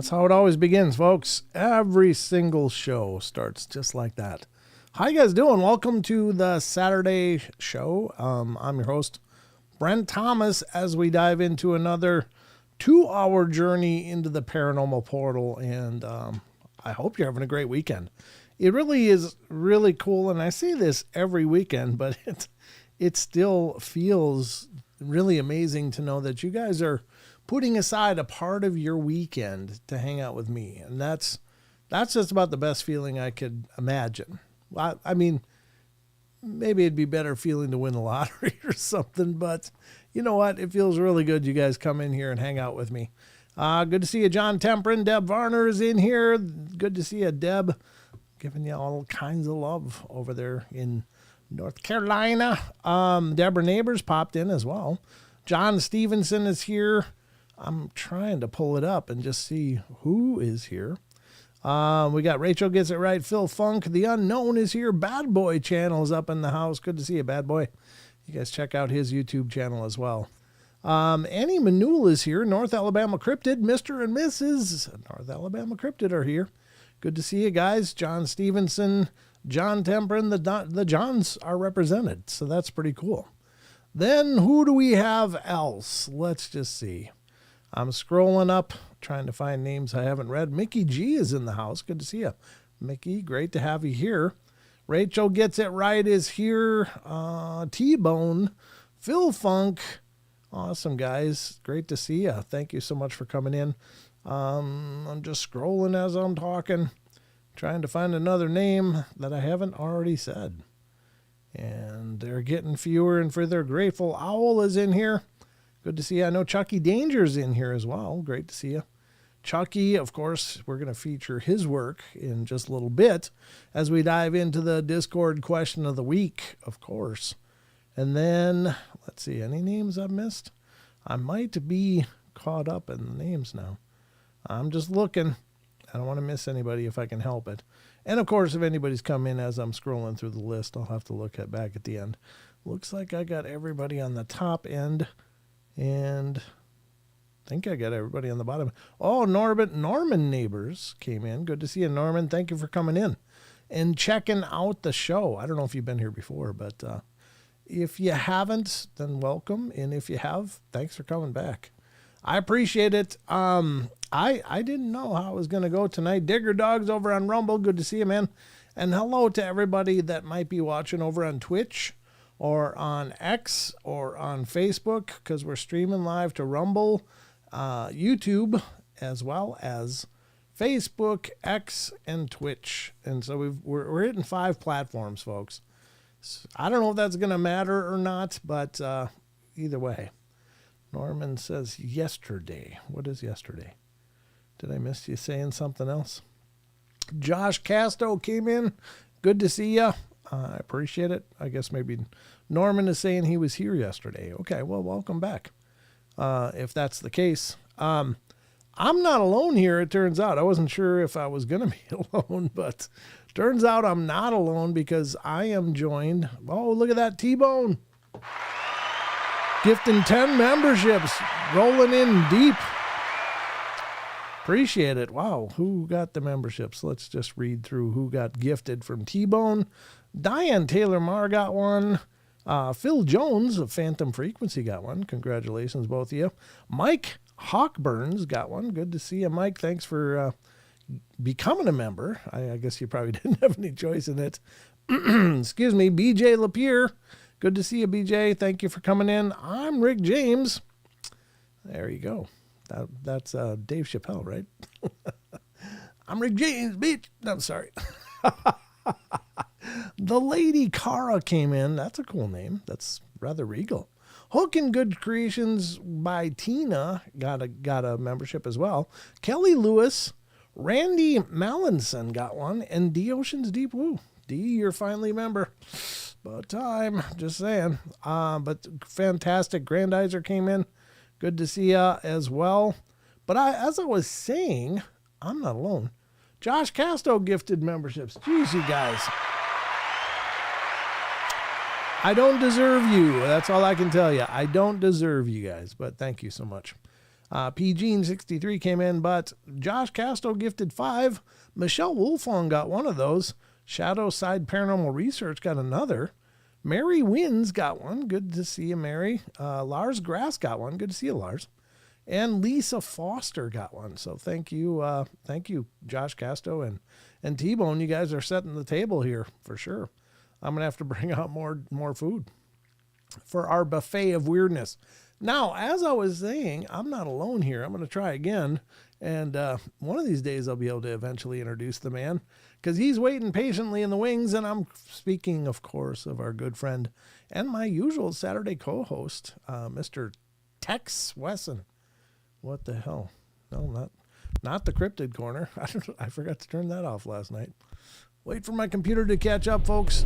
That's how it always begins, folks. Every single show starts just like that. How you guys doing? Welcome to the Saturday show. I'm your host, Brent Thomas, as we dive into another 2-hour journey into the Paranormal Portal, and I hope you're having a great weekend. It really is really cool, and I say this every weekend, but it still feels really amazing to know that you guys are putting aside a part of your weekend to hang out with me. And that's just about the best feeling I could imagine. I mean, maybe it'd be better feeling to win the lottery or something, but you know what? It feels really good you guys come in here and hang out with me. Good to see you, John Temprin. Deb Varner is in here. Good to see you, Deb. Giving you all kinds of love over there in North Carolina. Deborah Neighbors popped in as well. John Stevenson is here. I'm trying to pull it up and just see who is here. We got Rachel Gets It Right. Phil Funk, The Unknown is here. Bad Boy channel is up in the house. Good to see you, Bad Boy. You guys check out his YouTube channel as well. Annie Manul is here. North Alabama Cryptid. Mr. and Mrs. North Alabama Cryptid are here. Good to see you guys. John Stevenson, John Temprin, the Johns are represented. So that's pretty cool. Then who do we have else? Let's just see. I'm scrolling up, trying to find names I haven't read. Mickey G is in the house. Good to see you, Mickey. Great to have you here. Rachel Gets It Right is here. T-Bone, Phil Funk. Awesome, guys. Great to see you. Thank you so much for coming in. I'm just scrolling as I'm talking, trying to find another name that I haven't already said. And they're getting fewer and further. Grateful Owl is in here. Good to see you. I know Chucky Danger's in here as well. Great to see you. Chucky, of course, we're going to feature his work in just a little bit as we dive into the Discord question of the week, of course. And then, let's see, any names I've missed? I might be caught up in the names now. I'm just looking. I don't want to miss anybody if I can help it. And, of course, if anybody's come in as I'm scrolling through the list, I'll have to look back at the end. Looks like I got everybody on the top end. And I think I got everybody on the bottom. Oh, Norman Neighbors came in. Good to see you, Norman. Thank you for coming in. and checking out the show. I don't know if you've been here before, but if you haven't, then welcome. And if you have, thanks for coming back. I appreciate it. I didn't know how it was going to go tonight. Digger Dogs over on Rumble. Good to see you, man. And hello to everybody that might be watching over on Twitch or on X or on Facebook, because we're streaming live to Rumble, YouTube, as well as Facebook, X, and Twitch. And so we're hitting 5 platforms, folks. So I don't know if that's going to matter or not, but either way. Norman says yesterday. What is yesterday? Did I miss you saying something else? Josh Casto came in. Good to see you. I appreciate it. I guess maybe Norman is saying he was here yesterday. Okay, well, welcome back. If that's the case. I'm not alone here, it turns out. I wasn't sure if I was going to be alone, but turns out I'm not alone because I am joined. Oh, look at that T-Bone. Gifting 10 memberships, rolling in deep. Appreciate it. Wow, who got the memberships? Let's just read through who got gifted from T-Bone. Diane Taylor-Marr got one. Phil Jones of Phantom Frequency got one. Congratulations, both of you. Mike Hawkburns got one. Good to see you, Mike. Thanks for becoming a member. I guess you probably didn't have any choice in it. Excuse me, BJ Lapierre. Good to see you, BJ. Thank you for coming in. I'm Rick James. There you go. That's Dave Chappelle, right? I'm Rick James, bitch. No, I'm sorry. The Lady Cara came in. That's a cool name. That's rather regal. Hook and Good Creations by Tina got a membership as well. Kelly Lewis, Randy Mallinson got one, and D Ocean's Deep Woo. D, you're finally a member. About time, just saying. But fantastic. Grandizer came in. Good to see you as well. But as I was saying, I'm not alone. Josh Casto gifted memberships. Jeez, you guys. I don't deserve you. That's all I can tell you. I don't deserve you guys, but thank you so much. PGene63 came in, but Josh Casto gifted 5. Michelle Wolfong got one of those. Shadow Side Paranormal Research got another. Mary Wins got one. Good to see you, Mary. Lars Grass got one. Good to see you, Lars. And Lisa Foster got one. So thank you, Josh Casto and T-Bone. You guys are setting the table here for sure. I'm gonna have to bring out more food for our buffet of weirdness. Now, as I was saying, I'm not alone here. I'm gonna try again, and one of these days I'll be able to eventually introduce the man, because he's waiting patiently in the wings. And I'm speaking, of course, of our good friend and my usual Saturday co-host, Mr. Tex Wesson. What the hell? No, not the Cryptid Corner. I forgot to turn that off last night. Wait for my computer to catch up, folks.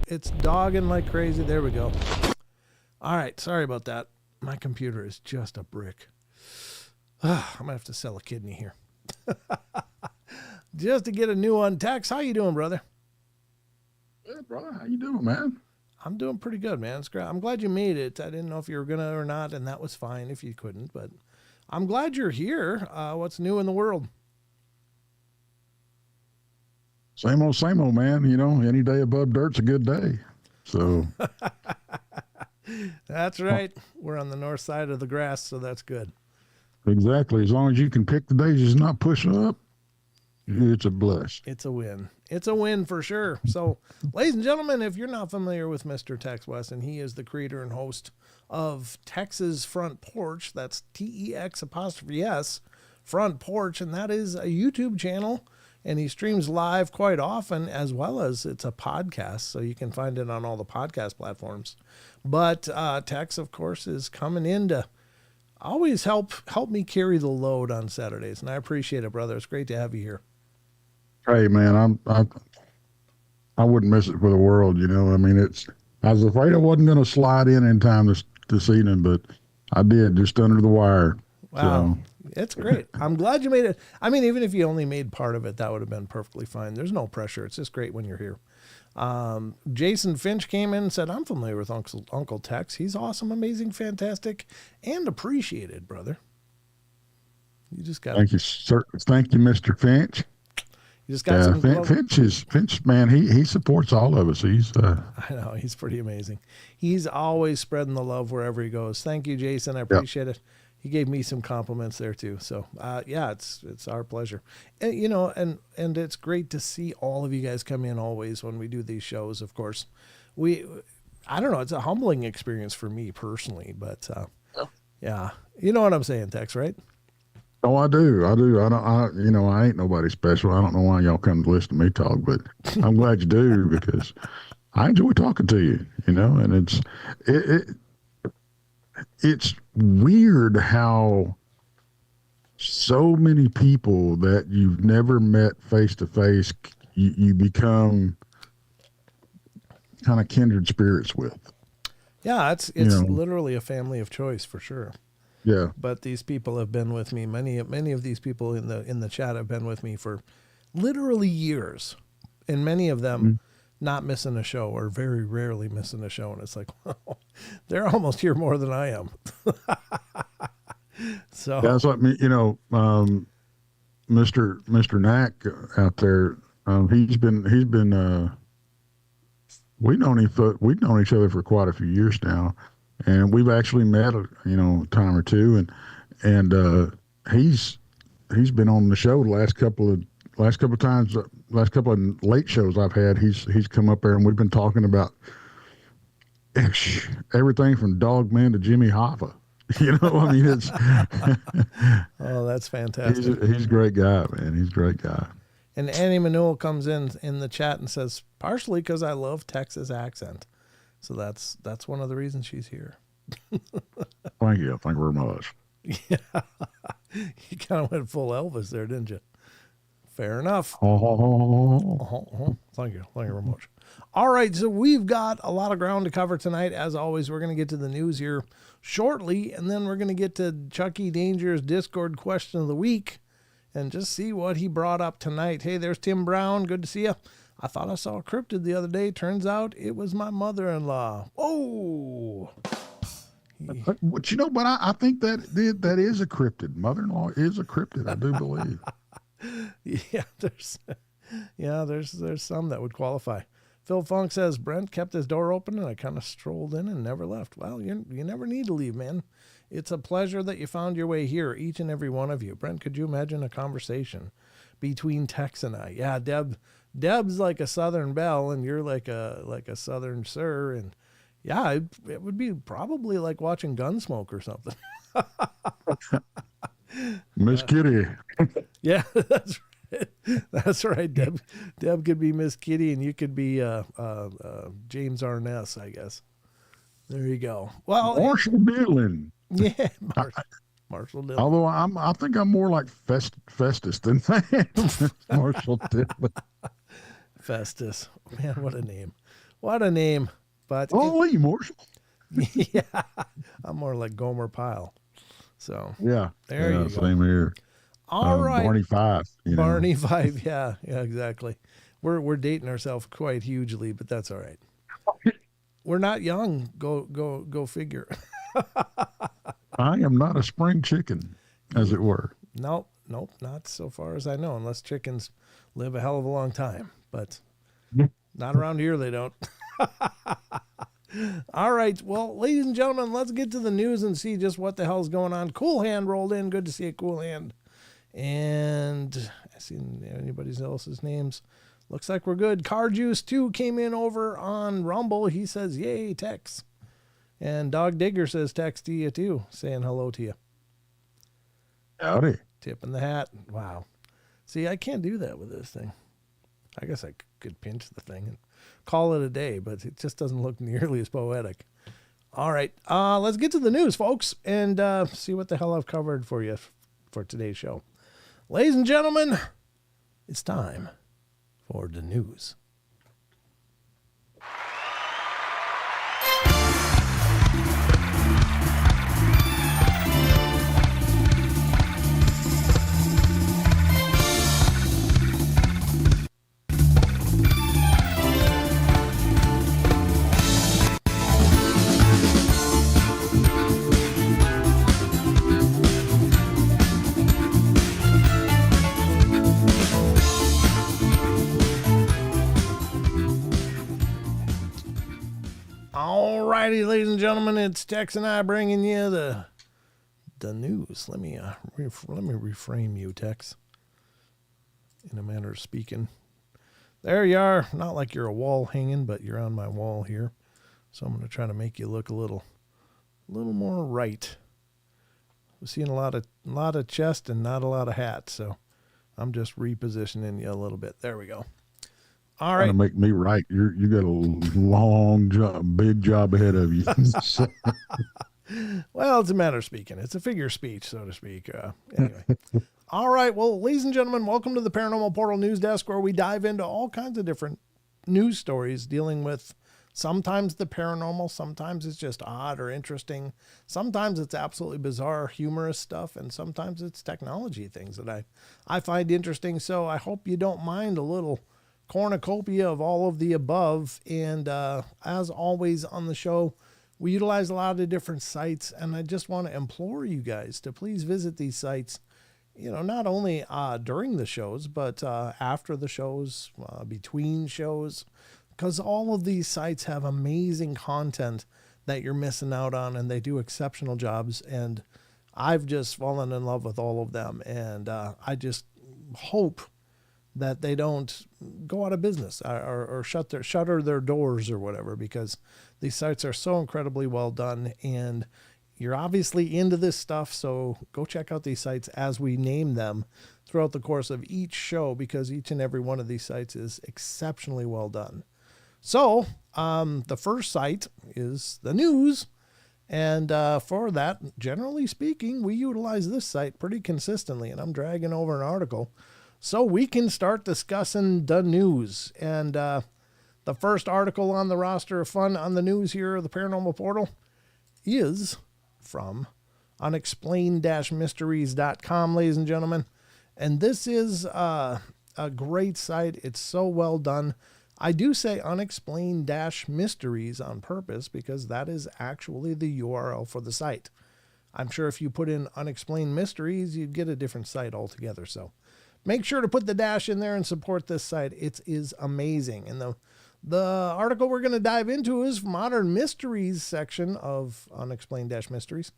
It's dogging like crazy. There we go. All right, sorry about that. My computer is just a brick. I'm going to have to sell a kidney here. Just to get a new one. Tex, how you doing, brother? Hey, brother. How you doing, man? I'm doing pretty good, man. It's great. I'm glad you made it. I didn't know if you were going to or not, and that was fine if you couldn't. But I'm glad you're here. What's new in the world? Same old, man. You know, any day above dirt's a good day. So that's right. We're on the north side of the grass, so that's good. Exactly. As long as you can pick the days it's not pushing up, it's a bless. It's a win. It's a win for sure. So, ladies and gentlemen, if you're not familiar with Mr. Tex Wesson, he is the creator and host of Tex's Front Porch. That's TEX' Front Porch, and that is a YouTube channel. And he streams live quite often, as well as it's a podcast, so you can find it on all the podcast platforms. But Tex, of course, is coming in to always help me carry the load on Saturdays, and I appreciate it, brother. It's great to have you here. Hey, man, I wouldn't miss it for the world. You know, I mean, I was afraid I wasn't going to slide in time this evening, but I did, just under the wire. Wow. So. It's great. I'm glad you made it. I mean, even if you only made part of it, that would have been perfectly fine. There's no pressure. It's just great when you're here. Jason Finch came in and said, I'm familiar with Uncle Tex. He's awesome, amazing, fantastic, and appreciated, brother. You just got Thank you, sir. Thank you, Mr. Finch. You just got some Finch, man, he supports all of us. He's I know, he's pretty amazing. He's always spreading the love wherever he goes. Thank you, Jason. I appreciate it. He gave me some compliments there too. So yeah, it's our pleasure. And, you know, and it's great to see all of you guys come in always when we do these shows. Of course, I don't know, it's a humbling experience for me personally, but yeah, you know what I'm saying, Tex, right? Oh, I do. I ain't nobody special. I don't know why y'all come to listen to me talk, but I'm glad you do because I enjoy talking to you, you know, and it's weird how so many people that you've never met face to face, you become kind of kindred spirits with. Yeah, it's literally a family of choice for sure. Yeah. But these people have been with me. Many of these people in the chat have been with me for literally years, and many of them not missing a show or very rarely missing a show. And it's like, wow, they're almost here more than I am. So that's what me, you know, Mr. Knack out there. He's been we've known each other for quite a few years now. And we've actually met, a time or two, and he's been on the show the last couple of times, last couple of late shows I've had. He's come up there and we've been talking about everything from Dogman to Jimmy Hoffa. You know, I mean, it's oh, that's fantastic. He's a great guy, man. He's a great guy. And Annie Manuel comes in the chat and says, partially because I love Texas accent. So that's one of the reasons she's here. Thank you very much. Yeah, you kind of went full Elvis there, didn't you? Fair enough. Thank you very much. All right, so we've got a lot of ground to cover tonight. As always, we're going to get to the news here shortly, and then we're going to get to Chucky Danger's Discord question of the week and just see what he brought up tonight. Hey, there's Tim Brown. Good to see you. I thought I saw a cryptid the other day. Turns out it was my mother-in-law. Oh. But I think that is a cryptid. Mother-in-law is a cryptid, I do believe. There's some that would qualify. Phil Funk says, Brent kept his door open and I kind of strolled in and never left. Well, you never need to leave, man. It's a pleasure that you found your way here, each and every one of you. Brent, could you imagine a conversation between Tex and I? Yeah, Deb's like a Southern belle and you're like a Southern sir. And yeah, it would be probably like watching Gunsmoke or something. Miss Kitty. Yeah, that's right. That's right. Deb could be Miss Kitty and you could be James Arness, I guess. There you go. Well, Marshall Dillon. Yeah, Marshall Dillon. Although I think I'm more like Festus than that. Marshall Dillon. Festus. Man, what a name. What a name. But Holy Marshall. Yeah. I'm more like Gomer Pyle. So yeah. There you go. Same here. All right. Barney Five. Barney Five, yeah, exactly. We're dating ourselves quite hugely, but that's all right. We're not young. Go figure. I am not a spring chicken, as it were. Nope, not so far as I know, unless chickens live a hell of a long time. But not around here, they don't. All right, well, ladies and gentlemen, let's get to the news and see just what the hell's going on. Cool Hand rolled in. Good to see a Cool Hand. And I see anybody else's names. Looks like we're good. Car Juice 2 came in over on Rumble. He says, yay, Tex. And Dog Digger says, text to you too, saying hello to you. Howdy. Tipping the hat. Wow. See, I can't do that with this thing. I guess I could pinch the thing and call it a day, but it just doesn't look nearly as poetic. All right. Let's get to the news, folks, and see what the hell I've covered for you for today's show. Ladies and gentlemen, it's time for the news. righty, ladies and gentlemen, it's Tex and I bringing you the news. Let me reframe you, Tex, in a manner of speaking. There you are. Not like you're a wall hanging, but you're on my wall here. So I'm going to try to make you look a little more right. We're seeing a lot of chest and not a lot of hat, so I'm just repositioning you a little bit. There we go. All right. Trying to make me right. You got a long job, big job ahead of you. Well, it's a matter of speaking. It's a figure of speech, so to speak. Anyway. All right. Well, ladies and gentlemen, welcome to the Paranormal Portal News Desk, where we dive into all kinds of different news stories dealing with sometimes the paranormal, sometimes it's just odd or interesting. Sometimes it's absolutely bizarre, humorous stuff, and sometimes it's technology things that I find interesting. So I hope you don't mind a little cornucopia of all of the above. And as always on the show, we utilize a lot of different sites, and I just want to implore you guys to please visit these sites, not only during the shows, but after the shows, between shows, because all of these sites have amazing content that you're missing out on, and they do exceptional jobs. And I've just fallen in love with all of them. And I just hope that they don't go out of business or shutter their doors or whatever, because these sites are so incredibly well done, and you're obviously into this stuff. So go check out these sites as we name them throughout the course of each show, because each and every one of these sites is exceptionally well done. So the first site is the news. And for that, generally speaking, we utilize this site pretty consistently, and I'm dragging over an article so we can start discussing the news. And the first article on the roster of fun on the news here of the Paranormal Portal is from unexplained-mysteries.com, ladies and gentlemen. And this is a great site. It's so well done. I do say unexplained-mysteries on purpose, because that is actually the URL for the site. I'm sure if you put in unexplained mysteries, you'd get a different site altogether. So make sure to put the dash in there and support this site. It is amazing. And the article we're going to dive into is Modern Mysteries section of Unexplained-Mysteries.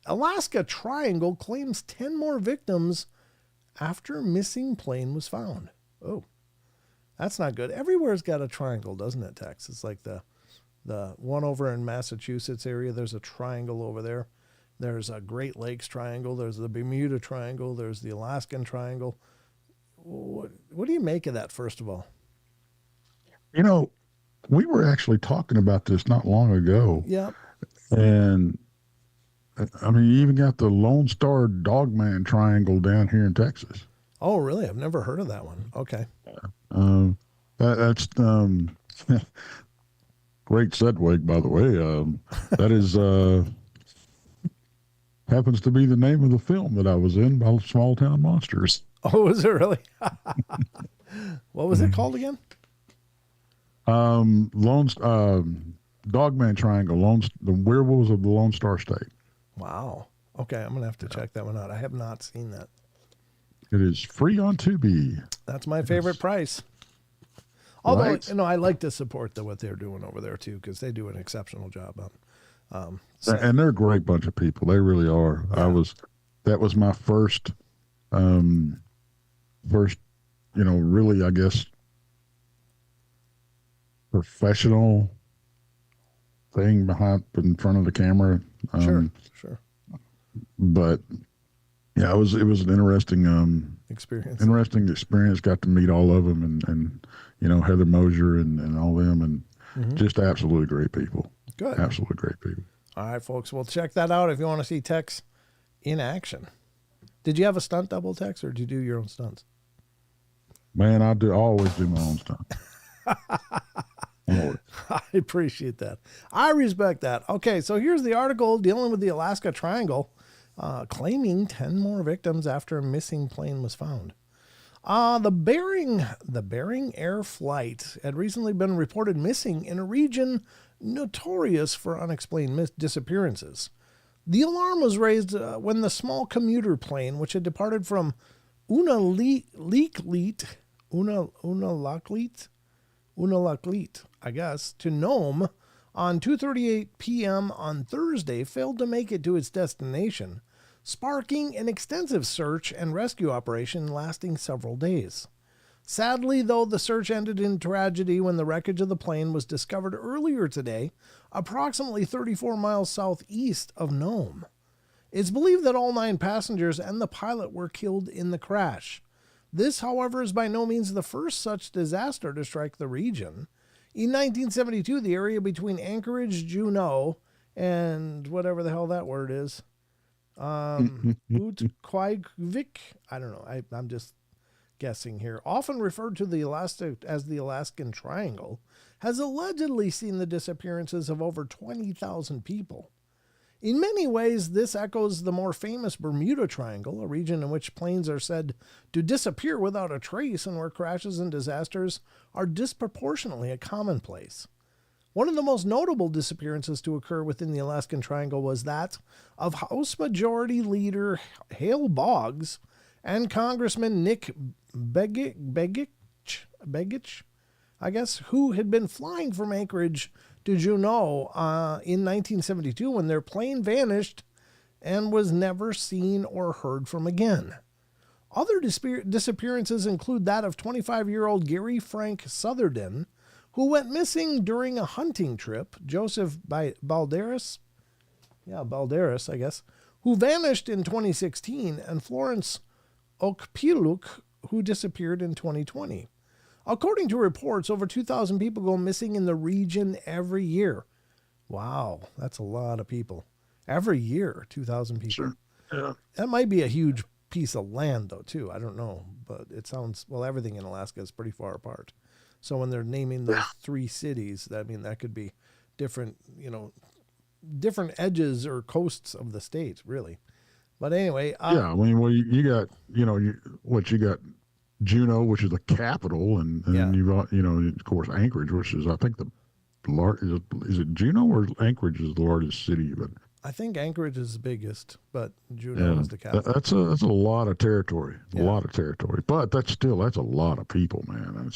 Alaska Triangle claims 10 more victims after missing plane was found. Oh, that's not good. Everywhere's got a triangle, doesn't it, Tex? It's like the one over in Massachusetts area. There's a triangle over there. There's a Great Lakes Triangle. There's the Bermuda Triangle. There's the Alaskan Triangle. What do you make of that, first of all? We were actually talking about this not long ago. Yeah. And I mean, you even got the Lone Star Dogman Triangle down here in Texas. Oh, really? I've never heard of that one. Okay. That's great segue, by the way. That is happens to be the name of the film that I was in, by Small Town Monsters. Oh, is it really? What was it called again? Dogman Triangle, the Werewolves of the Lone Star State. Wow. Okay, I'm gonna have to check that one out. I have not seen that. It is free on Tubi. That's my favorite price. Although, Right. I like to support what they're doing over there too, because they do an exceptional job on. And they're a great bunch of people. They really are. Yeah. That was my first, really, I guess, professional thing in front of the camera. Sure. But yeah, it was an interesting Experience. Got to meet all of them, and Heather Mosier and all them, and just absolutely great people. Good. Absolutely great people. All right, folks. Well, check that out if you want to see Tex in action. Did you have a stunt double, Tex, or did you do your own stunts? Man, I always do my own stuff. Always. I appreciate that. I respect that. Okay, so here's the article dealing with the Alaska Triangle, claiming 10 more victims after a missing plane was found. The Bering Air flight had recently been reported missing in a region notorious for unexplained disappearances. The alarm was raised when the small commuter plane, which had departed from Unalakleet, I guess, to Nome on 2:38 p.m. on Thursday failed to make it to its destination, sparking an extensive search and rescue operation lasting several days. Sadly, though, the search ended in tragedy when the wreckage of the plane was discovered earlier today, approximately 34 miles southeast of Nome. It's believed that all 9 passengers and the pilot were killed in the crash. This, however, is by no means the first such disaster to strike the region. In 1972, the area between Anchorage, Juneau, and whatever the hell that word is, Utqiagvik, I don't know, I'm just guessing here, often referred to as the Alaskan Triangle, has allegedly seen the disappearances of over 20,000 people. In many ways, this echoes the more famous Bermuda Triangle, a region in which planes are said to disappear without a trace and where crashes and disasters are disproportionately a commonplace. One of the most notable disappearances to occur within the Alaskan Triangle was that of House Majority Leader Hale Boggs and Congressman Nick Begich, I guess, who had been flying from Anchorage to Juneau in 1972 when their plane vanished and was never seen or heard from again. Other disappearances include that of 25-year-old Gary Frank Southerden, who went missing during a hunting trip, Joseph Balderas, I guess, who vanished in 2016, and Florence Okpiluk, who disappeared in 2020. According to reports, over 2,000 people go missing in the region every year. Wow, that's a lot of people. Every year, 2,000 people. Sure. Yeah. That might be a huge piece of land, though, too. I don't know, but it sounds, well, everything in Alaska is pretty far apart. So when they're naming those 3 cities, that could be different, different edges or coasts of the state, really. But anyway. Yeah, I mean, well, you got, you got Juneau, which is the capital, and then you've got, of course, Anchorage, which is, I think, the largest. Is it Juneau or Anchorage is the largest city? But I think Anchorage is the biggest, but Juneau is the capital. That's a lot of territory. A lot of territory, but that's a lot of people, man.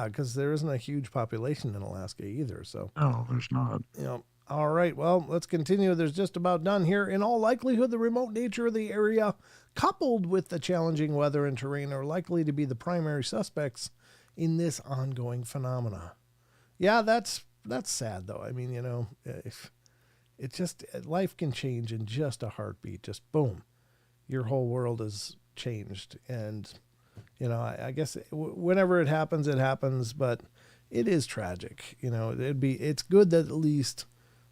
Because there isn't a huge population in Alaska either. So no, there's not. All right, well, let's continue. There's just about done here. In all likelihood, the remote nature of the area, coupled with the challenging weather and terrain, are likely to be the primary suspects in this ongoing phenomena. Yeah, that's sad, though. I mean, if it's just, life can change in just a heartbeat. Just boom, your whole world is changed. And, I guess whenever it happens, but it is tragic. It's good that at least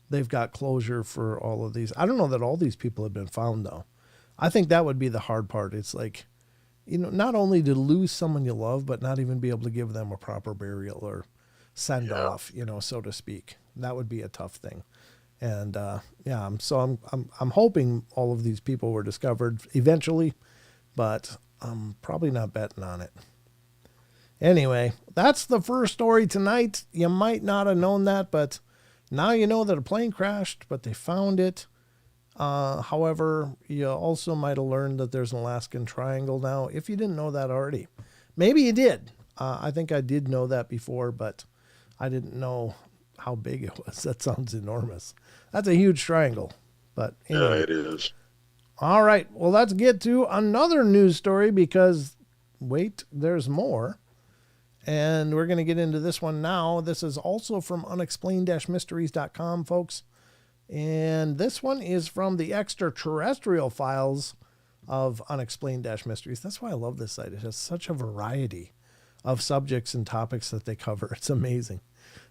they've got closure for all of these. I don't know that all these people have been found, though. I think that would be the hard part. It's like, not only to lose someone you love, but not even be able to give them a proper burial or send off, so to speak. That would be a tough thing. And I'm hoping all of these people were discovered eventually, but I'm probably not betting on it. Anyway, that's the first story tonight. You might not have known that, but now you know that a plane crashed, but they found it. However, you also might have learned that there's an Alaskan Triangle now, if you didn't know that already. Maybe you did. I think I did know that before, but I didn't know how big it was. That sounds enormous. That's a huge triangle. But anyway. Yeah, it is. All right. Well, let's get to another news story because, wait, there's more. And we're going to get into this one now. This is also from unexplained-mysteries.com, folks. And this one is from the extraterrestrial files of Unexplained-Mysteries. That's why I love this site. It has such a variety of subjects and topics that they cover. It's amazing.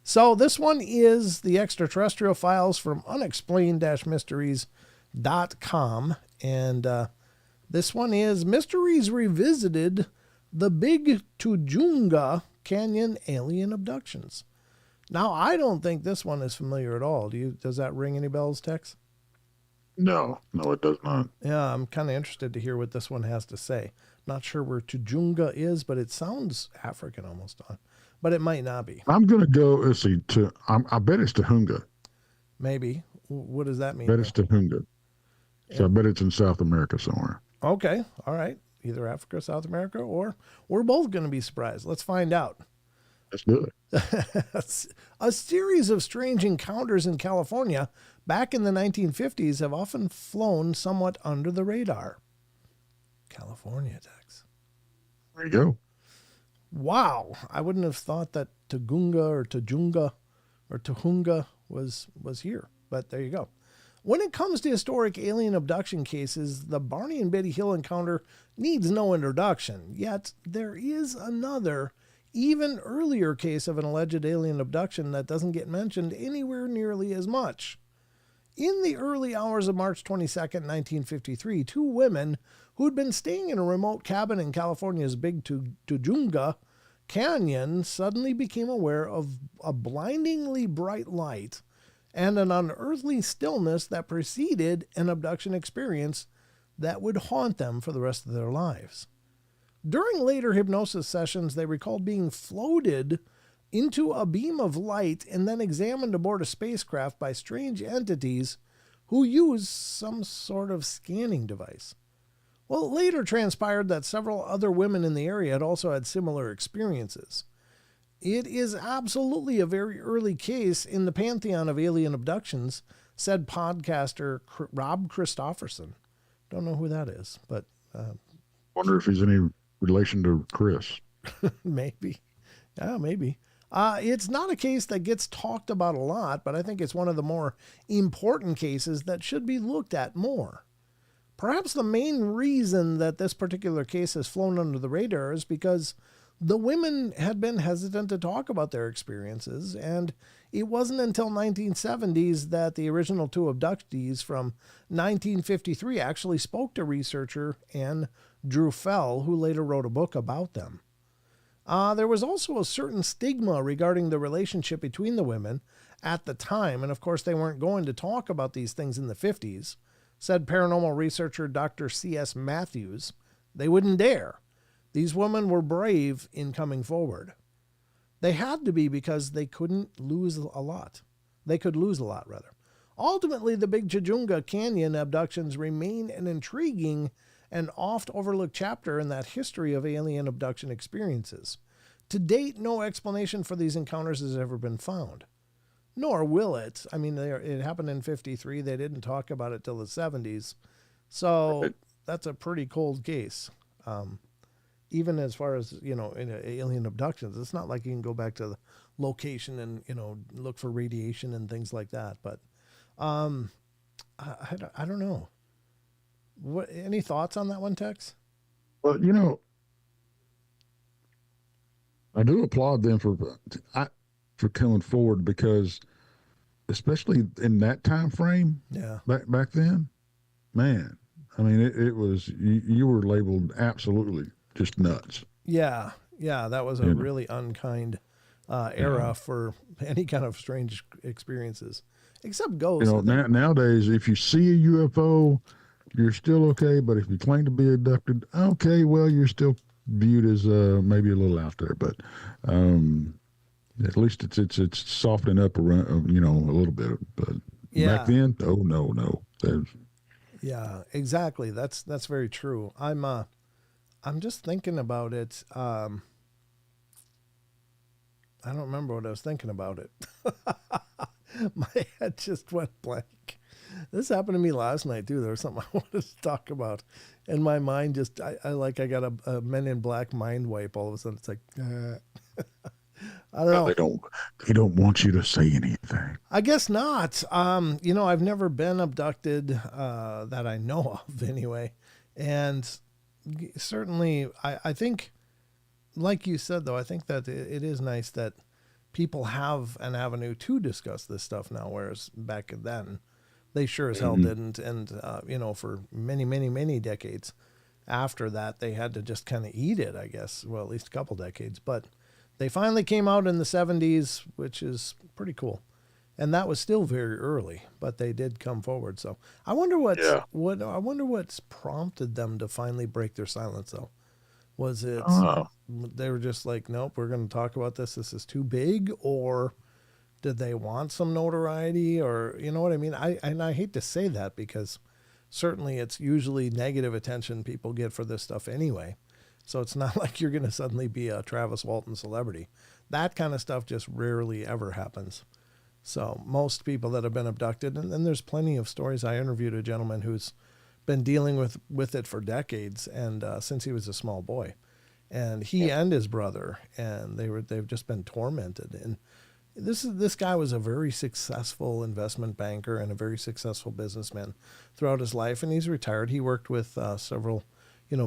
So this one is the extraterrestrial files from unexplained-mysteries.com. And this one is Mysteries Revisited, the Big Tujunga Canyon Alien Abductions. Now, I don't think this one is familiar at all. Does that ring any bells, Tex? No, it does not. Yeah, I'm kind of interested to hear what this one has to say. Not sure where Tujunga is, but it sounds African almost on. But it might not be. I'm going to go, let's see, I bet it's Tujunga. Maybe. What does that mean? I bet it's Tujunga. So I bet it's in South America somewhere. Okay, all right. Either Africa, South America, or we're both going to be surprised. Let's find out. That's good. A series of strange encounters in California back in the 1950s have often flown somewhat under the radar. California, Tex. There you go. Wow, I wouldn't have thought that Tajunga was here, but there you go. When it comes to historic alien abduction cases, the Barney and Betty Hill encounter needs no introduction. Yet there is another, even earlier case of an alleged alien abduction that doesn't get mentioned anywhere nearly as much. In the early hours of March 22nd, 1953, two women who'd been staying in a remote cabin in California's Big Tujunga Canyon suddenly became aware of a blindingly bright light and an unearthly stillness that preceded an abduction experience that would haunt them for the rest of their lives. During later hypnosis sessions, they recalled being floated into a beam of light and then examined aboard a spacecraft by strange entities who used some sort of scanning device. Well, it later transpired that several other women in the area had also had similar experiences. It is absolutely a very early case in the pantheon of alien abductions, said podcaster Rob Christofferson. Don't know who that is, but... Wonder if he's any relation to Chris. Maybe. Yeah, maybe. It's not a case that gets talked about a lot, but I think it's one of the more important cases that should be looked at more. Perhaps the main reason that this particular case has flown under the radar is because the women had been hesitant to talk about their experiences, and it wasn't until 1970s that the original two abductees from 1953 actually spoke to researcher Anne Drew Fell, who later wrote a book about them. There was also a certain stigma regarding the relationship between the women at the time, and of course they weren't going to talk about these things in the 50s, said paranormal researcher Dr. C.S. Matthews. They wouldn't dare. These women were brave in coming forward. They had to be because they couldn't lose a lot. They could lose a lot, rather. Ultimately, the Big Tujunga Canyon abductions remain an intriguing and oft-overlooked chapter in that history of alien abduction experiences. To date, no explanation for these encounters has ever been found. Nor will it. I mean, it happened in 53. They didn't talk about it till the 70s. So that's a pretty cold case. Even as far as, in alien abductions, it's not like you can go back to the location and, look for radiation and things like that. But I don't know. Any thoughts on that one, Tex? Well, I do applaud them for coming forward, because especially in that time frame, back then, man, I mean, it was, you were labeled absolutely just nuts. Yeah, that was a really unkind era for any kind of strange experiences, except ghosts. Nowadays, if you see a UFO, you're still okay, but if you claim to be abducted, okay, well, you're still viewed as maybe a little out there, but at least it's softening up around, a little bit. But back then, no. Yeah, exactly. That's very true. I'm just thinking about it. I don't remember what I was thinking about it. My head just went blank. This happened to me last night too. There was something I wanted to talk about, and my mind just I got a Men in Black mind wipe. All of a sudden, it's like I don't know. They don't want you to say anything. I guess not. I've never been abducted that I know of, anyway, and certainly I think, like you said, though, I think that it is nice that people have an avenue to discuss this stuff now, whereas back then they sure as hell didn't. And, for many, many, many decades after that, they had to just kind of eat it, I guess. Well, at least a couple decades. But they finally came out in the 70s, which is pretty cool. And that was still very early, but they did come forward. So I wonder what's prompted them to finally break their silence, though. Was it they were just like, nope, we're going to talk about this. This is too big, or did they want some notoriety, or you know what I mean? I hate to say that, because certainly it's usually negative attention people get for this stuff anyway. So it's not like you're going to suddenly be a Travis Walton celebrity. That kind of stuff just rarely ever happens. So most people that have been abducted, and there's plenty of stories. I interviewed a gentleman who's been dealing with it for decades, and since he was a small boy, and he and his brother, and they've just been tormented. And this guy was a very successful investment banker and a very successful businessman throughout his life, and he's retired. He worked with several,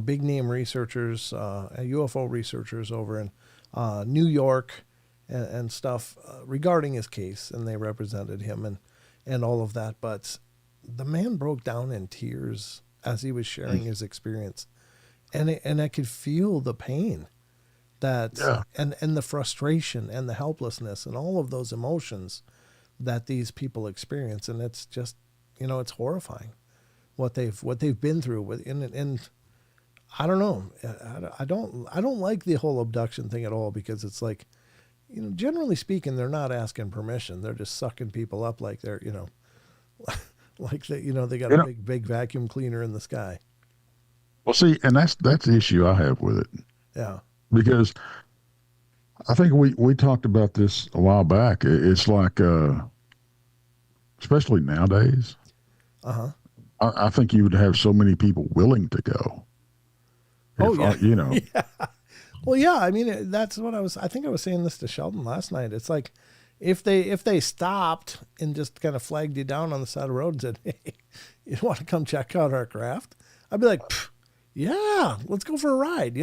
big name researchers, UFO researchers over in New York and stuff regarding his case, and they represented him and all of that. But the man broke down in tears as he was sharing his experience, and I could feel the pain that and the frustration and the helplessness and all of those emotions that these people experience. And it's just, it's horrifying what they've been through with, and I don't know. I don't like the whole abduction thing at all, because it's like, generally speaking, they're not asking permission. They're just sucking people up like they're, like they, they got a big vacuum cleaner in the sky. Well, see, and that's the issue I have with it. Yeah. Because I think we talked about this a while back. It's like, especially nowadays, I think you would have so many people willing to go. Yeah. Well, yeah. I mean, that's what I think I was saying this to Sheldon last night. It's like, if they stopped and just kind of flagged you down on the side of the road and said, "Hey, you want to come check out our craft?" I'd be like, "Yeah, let's go for a ride,"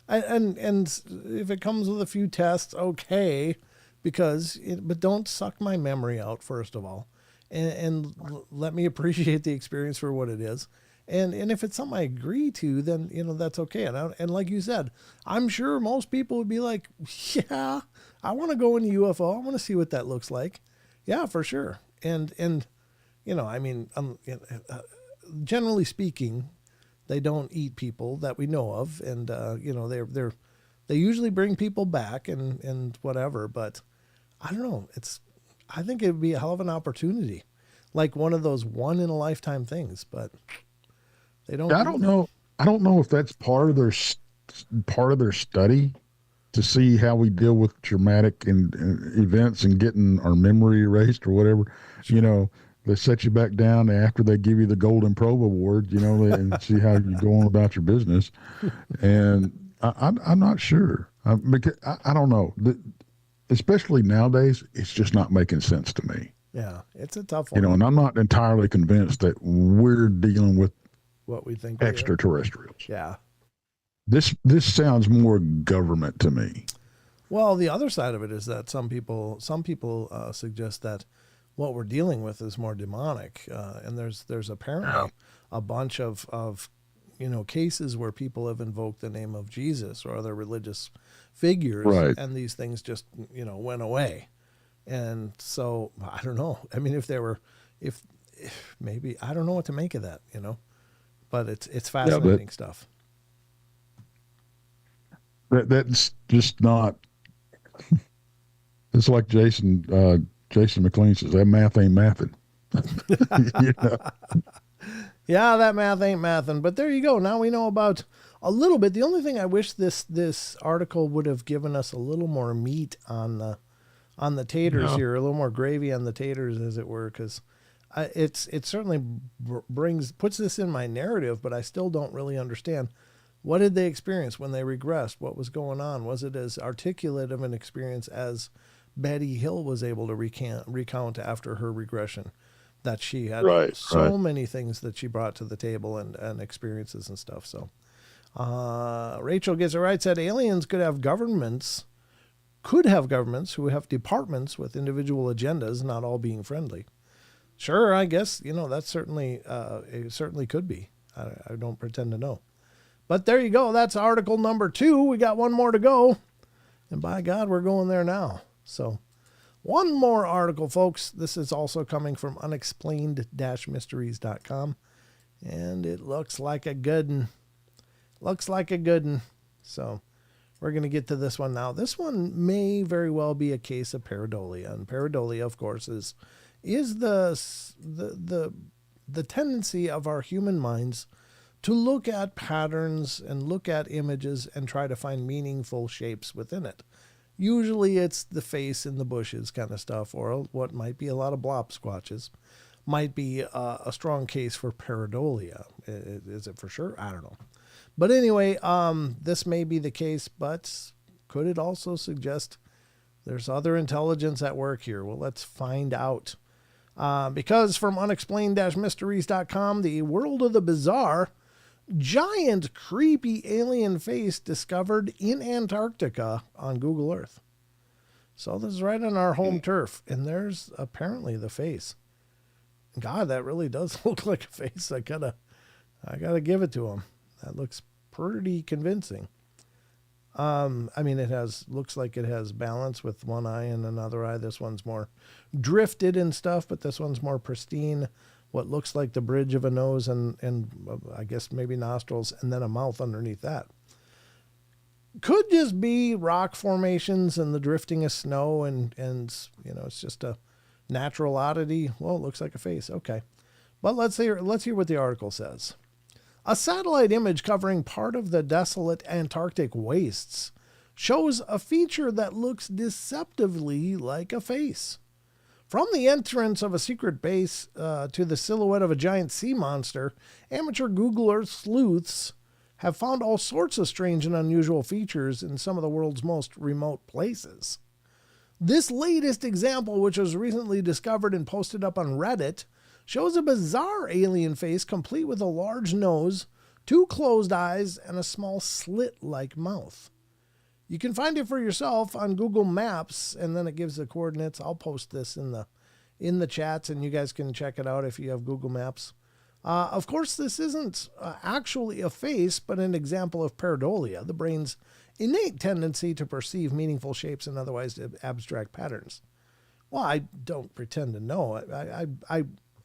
And if it comes with a few tests, okay, but don't suck my memory out, first of all, and let me appreciate the experience for what it is. And if it's something I agree to, then, that's okay. And like you said, I'm sure most people would be like, yeah, I want to go in a UFO. I want to see what that looks like. Yeah, for sure. And I mean, generally speaking, they don't eat people that we know of. And, they usually bring people back and whatever, but I don't know. I think it'd be a hell of an opportunity, like one of those one in a lifetime things, but they don't. I don't know. I don't know if that's part of their study to see how we deal with traumatic events and getting our memory erased or whatever. Sure. They set you back down after they give you the Golden Probe Award, and see how you go on about your business. And I'm not sure. Because I don't know. Especially nowadays, it's just not making sense to me. Yeah, it's a tough one. And I'm not entirely convinced that we're dealing with what we think extraterrestrials. Yeah. This sounds more government to me. Well, the other side of it is that some people suggest that what we're dealing with is more demonic, and there's apparently a bunch of cases where people have invoked the name of Jesus or other religious figures, right, and these things just went away. And so I don't know. I mean, if maybe, I don't know what to make of that, but it's fascinating stuff. That's just not. It's like Jason McLean says, that math ain't mathing. Yeah, that math ain't mathing. But there you go. Now we know about a little bit. The only thing I wish this article would have given us a little more meat on the taters here, a little more gravy on the taters, as it were, because it certainly puts this in my narrative, but I still don't really understand. What did they experience when they regressed? What was going on? Was it as articulate of an experience as Betty Hill was able to recount after her regression? That she had many things that she brought to the table and experiences and stuff. So Rachel gets it right, said aliens could have governments who have departments with individual agendas, not all being friendly. Sure, I guess, that certainly it certainly could be. I don't pretend to know. But there you go. That's article number 2. We got one more to go. And by God, we're going there now. So one more article, folks. This is also coming from unexplained-mysteries.com. And it looks like a good one. So we're going to get to this one now. This one may very well be a case of pareidolia. And pareidolia, of course, is the tendency of our human minds to look at patterns and look at images and try to find meaningful shapes within it. Usually it's the face in the bushes kind of stuff, or what might be a lot of blop squatches. Might be a strong case for pareidolia. Is it for sure? I don't know. But anyway, this may be the case, but could it also suggest there's other intelligence at work here? Well, let's find out. Because from unexplained-mysteries.com, the world of the bizarre, giant creepy alien face discovered in Antarctica on Google Earth. So this is right on our home turf, and there's apparently the face. God, that really does look like a face. I gotta give it to him. That looks pretty convincing. I mean, looks like it has balance with one eye and another eye. This one's more drifted and stuff, but this one's more pristine. What looks like the bridge of a nose and I guess maybe nostrils, and then a mouth underneath that. Could just be rock formations and the drifting of snow, and it's just a natural oddity. Well, it looks like a face. Okay. But let's hear what the article says. A satellite image covering part of the desolate Antarctic wastes shows a feature that looks deceptively like a face. From the entrance of a secret base to the silhouette of a giant sea monster, amateur Google Earth sleuths have found all sorts of strange and unusual features in some of the world's most remote places. This latest example, which was recently discovered and posted up on Reddit, shows a bizarre alien face complete with a large nose, 2 closed eyes, and a small slit-like mouth. You can find it for yourself on Google Maps, and then it gives the coordinates. I'll post this in the chats, and you guys can check it out if you have Google Maps. Of course, this isn't actually a face, but an example of pareidolia, the brain's innate tendency to perceive meaningful shapes and otherwise abstract patterns. Well, I don't pretend to know.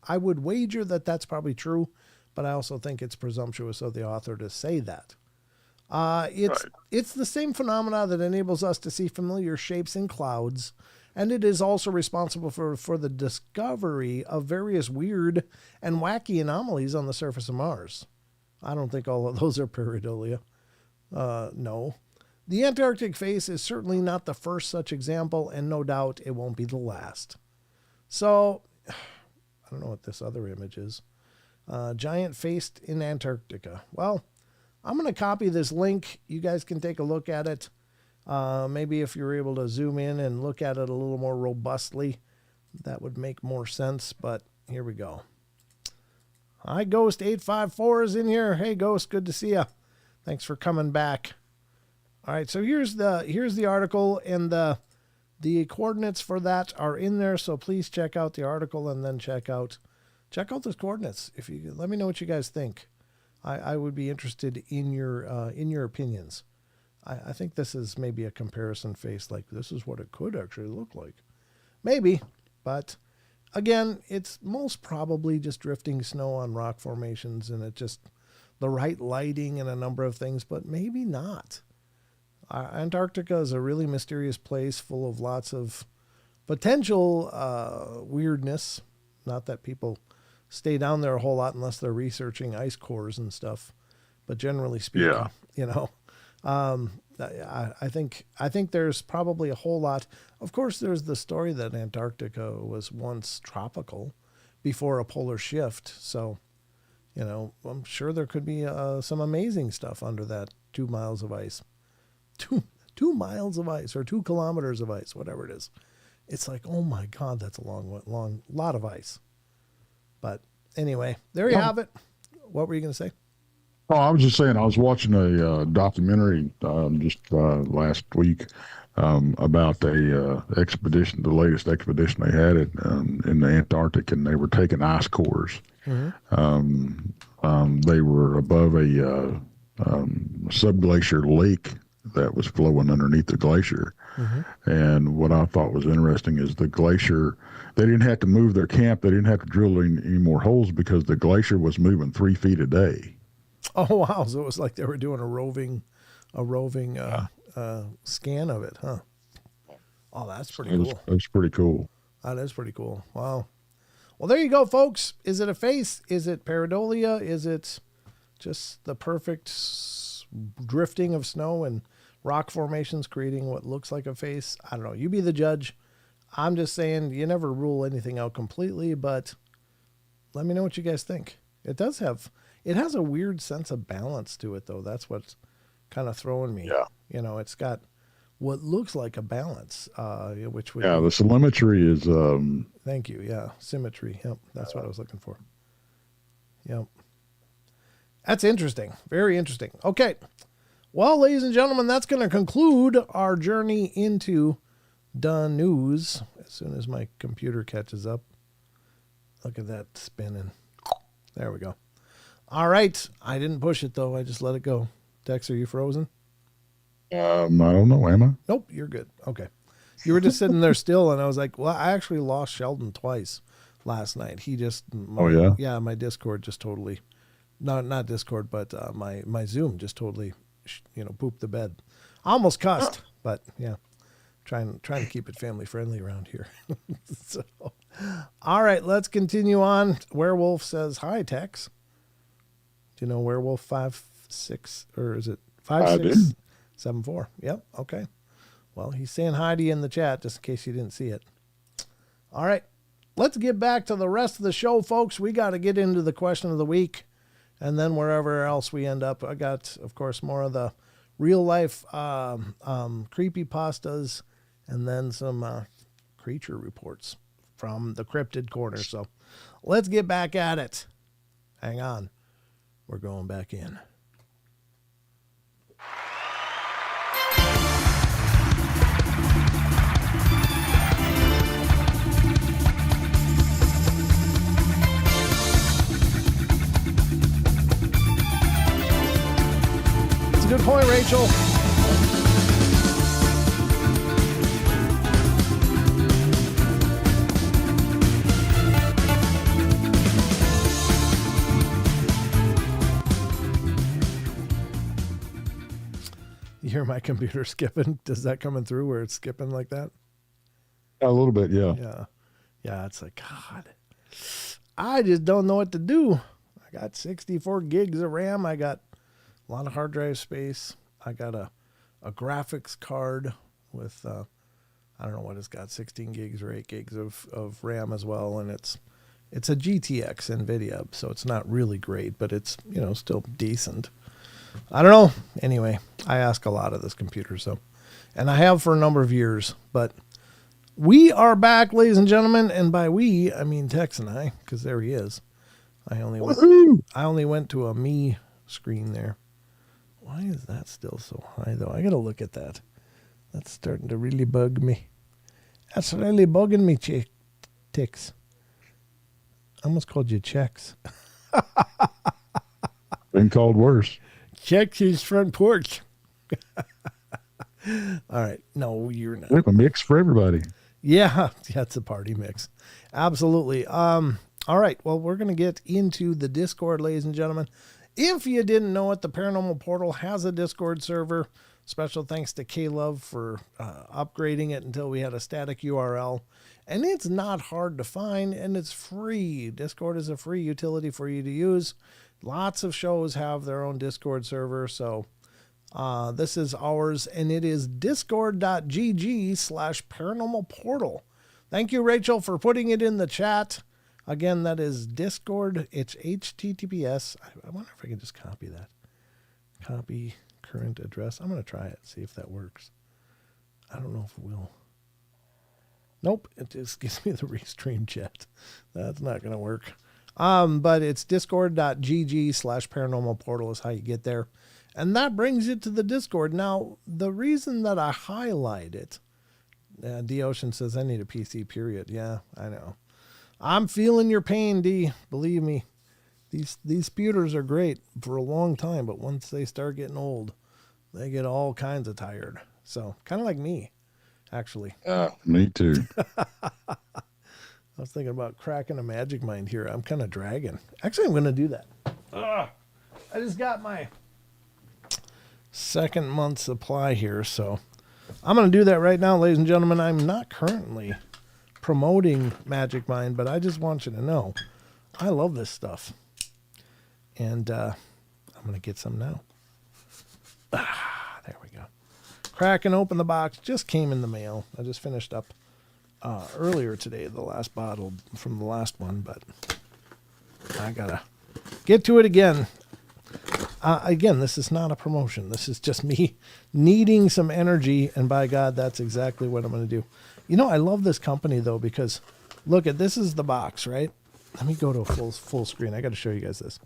I would wager that that's probably true, but I also think it's presumptuous of the author to say that. It's the same phenomena that enables us to see familiar shapes in clouds, and it is also responsible for the discovery of various weird and wacky anomalies on the surface of Mars. I don't think all of those are pareidolia. No. The Antarctic face is certainly not the first such example, and no doubt it won't be the last. So, I don't know what this other image is. Giant face in Antarctica. Well, I'm going to copy this link. You guys can take a look at it. Maybe if you're able to zoom in and look at it a little more robustly, that would make more sense, but here we go. Hi, Ghost854 is in here. Hey, Ghost, good to see you. Thanks for coming back. All right, so here's the article, and the coordinates for that are in there, so please check out the article and then check out those coordinates. If you let me know what you guys think. I would be interested in your opinions. I think this is maybe a comparison face, like this is what it could actually look like. Maybe, but again, it's most probably just drifting snow on rock formations, and it just the right lighting and a number of things, but maybe not. Antarctica is a really mysterious place full of lots of potential weirdness. Not that people stay down there a whole lot unless they're researching ice cores and stuff. But generally speaking, I think there's probably a whole lot. Of course, there's the story that Antarctica was once tropical before a polar shift. So, I'm sure there could be some amazing stuff under that 2 miles of ice. 2 miles of ice or 2 kilometers of ice, whatever it is. It's like, oh my God, that's a long lot of ice. But anyway, there you have it. What were you going to say? Oh, I was just saying, I was watching a documentary just last week about the expedition, the latest expedition they had in the Antarctic, and they were taking ice cores. Mm-hmm. They were above a subglacier lake that was flowing underneath the glacier. Mm-hmm. And what I thought was interesting is the glacier, they didn't have to move their camp. They didn't have to drill any more holes because the glacier was moving 3 feet a day. Oh, wow. So it was like they were doing a roving scan of it, huh? Oh, that's pretty cool. That's pretty cool. That is pretty cool. Wow. Well, there you go, folks. Is it a face? Is it pareidolia? Is it Just the perfect drifting of snow and rock formations creating what looks like a face. I don't know. You be the judge. I'm just saying you never rule anything out completely, but let me know what you guys think. It has a weird sense of balance to it, though. That's what's kind of throwing me. Yeah. You know, it's got what looks like a balance, which would the symmetry is thank you. Yeah, symmetry. Yep, that's what I was looking for. Yep. That's interesting. Very interesting. Okay. Well, ladies and gentlemen, that's going to conclude our journey into the news. As soon as my computer catches up. Look at that spinning. There we go. All right. I didn't push it, though. I just let it go. Dex, are you frozen? I don't know, am I? Nope, you're good. Okay. You were just sitting there still, and I was like, well, I actually lost Sheldon twice last night. He just... Yeah, my Discord just totally... Not Discord, but my Zoom just totally, pooped the bed. I almost cussed, but yeah, trying to keep it family friendly around here. So, all right, let's continue on. Werewolf says hi, Tex. Do you know Werewolf 56 or is it 5674? Yep. Okay. Well, he's saying hi to you in the chat just in case you didn't see it. All right, let's get back to the rest of the show, folks. We got to get into the question of the week. And then wherever else we end up, I got, of course, more of the real life creepypastas and then some creature reports from the Cryptid corner. So let's get back at it. Hang on. We're going back in. Good point, Rachel. You hear my computer skipping? Does that coming through where it's skipping like that? A little bit, yeah. Yeah, it's like, God, I just don't know what to do. I got 64 gigs of RAM. I got a lot of hard drive space. I got a graphics card with, I don't know what it's got, 16 gigs or 8 gigs of RAM as well. And it's a GTX NVIDIA, so it's not really great, but it's, still decent. I don't know. Anyway, I ask a lot of this computer, and I have for a number of years, but we are back, ladies and gentlemen. And by we, I mean Tex and I, because there he is. I only went to a me screen there. Why is that still so high, though? I got to look at that. That's starting to really bug me. That's really bugging me, Ticks. I almost called you Chex. Been called worse. Chex his front porch. All right. No, you're not. We have a mix for everybody. Yeah, it's a party mix. Absolutely. All right. Well, we're going to get into the Discord, ladies and gentlemen. If you didn't know it, the Paranormal Portal has a Discord server. Special thanks to K-Love for upgrading it until we had a static URL. And it's not hard to find, and it's free. Discord is a free utility for you to use. Lots of shows have their own Discord server, so this is ours, and it is discord.gg/paranormal portal. Thank you, Rachel, for putting it in the chat. Again, that is Discord. It's HTTPS. I wonder if I can just copy that. Copy current address. I'm going to try it, see if that works. I don't know if it will. Nope, it just gives me the restream chat. That's not going to work. But it's discord.gg/paranormal portal is how you get there. And that brings you to the Discord. Now, the reason that I highlight it, D Ocean says, I need a PC, period. Yeah, I know. I'm feeling your pain, D. Believe me. These sputers are great for a long time, but once they start getting old, they get all kinds of tired. So, kind of like me, actually. Me too. I was thinking about cracking a magic mind here. I'm kind of dragging. Actually, I'm going to do that. I just got my second month supply here, so I'm going to do that right now, ladies and gentlemen. I'm not currently promoting Magic Mind, but I just want you to know I love this stuff. And I'm going to get some now. There we go. Cracking open the box. Just came in the mail. I just finished up earlier today, the last bottle from the last one, but I got to get to it again. Again, this is not a promotion. This is just me needing some energy, and by God, that's exactly what I'm going to do. You know, I love this company, though, because, look, this is the box, right? Let me go to a full screen. I got to show you guys this,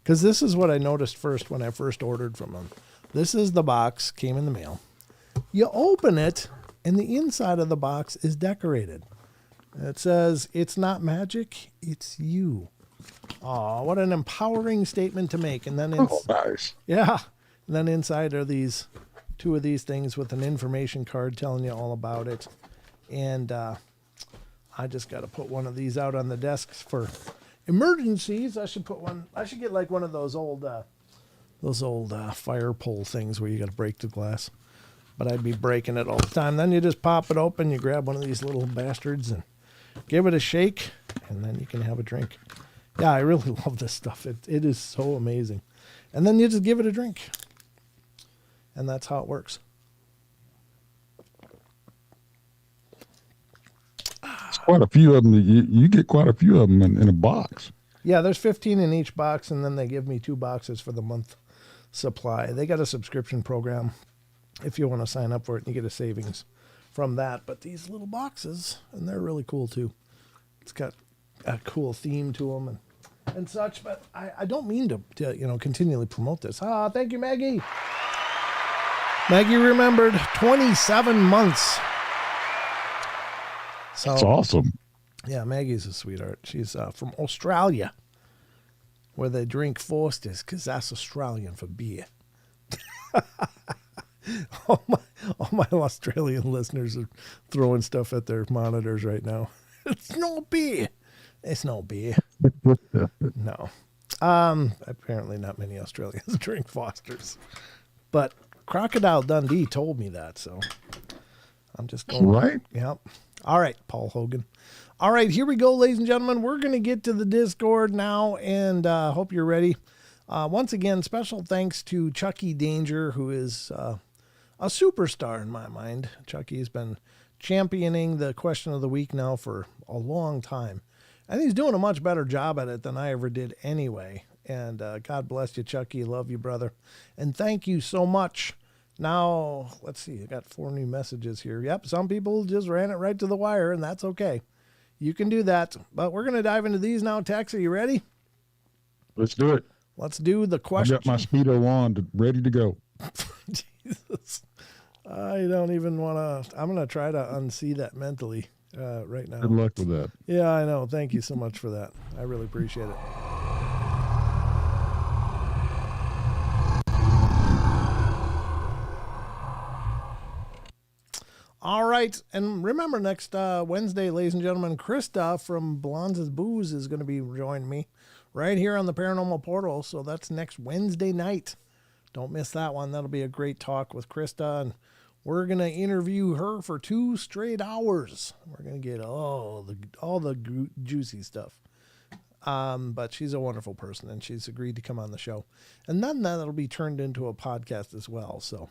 because this is what I noticed first when I first ordered from them. This is the box, came in the mail. You open it, and the inside of the box is decorated. It says, "It's not magic, it's you." Oh, what an empowering statement to make. And then nice. Yeah. And then inside are these two of these things with an information card telling you all about it. And I just got to put one of these out on the desks for emergencies. I should get like one of those old fire pole things where you got to break the glass. But I'd be breaking it all the time. Then you just pop it open, you grab one of these little bastards and give it a shake, and then you can have a drink. Yeah, I really love this stuff. It is so amazing. And then you just give it a drink. And that's how it works. It's quite a few of them. You get quite a few of them in a box. Yeah, there's 15 in each box, and then they give me 2 boxes for the month supply. They got a subscription program if you want to sign up for it, and you get a savings from that. But these little boxes, and they're really cool too. It's got a cool theme to them and such, but I don't mean to continually promote this. Thank you, Maggie. Maggie remembered 27 months. So, that's awesome. Yeah, Maggie's a sweetheart. She's from Australia, where they drink Foster's, because that's Australian for beer. all my Australian listeners are throwing stuff at their monitors right now. It's no beer. It's no beer. No. Apparently not many Australians drink Foster's. But Crocodile Dundee told me that, so I'm just going. Right? Yep. All right, Paul Hogan. All right, here we go, ladies and gentlemen. We're going to get to the Discord now, and hope you're ready. Once again, special thanks to Chucky Danger, who is a superstar in my mind. Chucky's been championing the question of the week now for a long time. And he's doing a much better job at it than I ever did anyway. And God bless you, Chucky. Love you, brother. And thank you so much. Now, let's see. I got 4 new messages here. Yep, some people just ran it right to the wire, and that's okay. You can do that. But we're going to dive into these now. Tex, are you ready? Let's do it. Let's do the question. I got my Speedo on, ready to go. Jesus. I don't even want to. I'm going to try to unsee that mentally right now. Good luck with that. Yeah, I know. Thank you so much for that. I really appreciate it. All right. And remember, next Wednesday, ladies and gentlemen, Krista from Blondes' Booze is going to be joining me right here on the Paranormal Portal. So that's next Wednesday night. Don't miss that one. That'll be a great talk with Krista. And we're going to interview her for 2 straight hours. We're going to get all the juicy stuff. But she's a wonderful person, and she's agreed to come on the show. And then that'll be turned into a podcast as well. So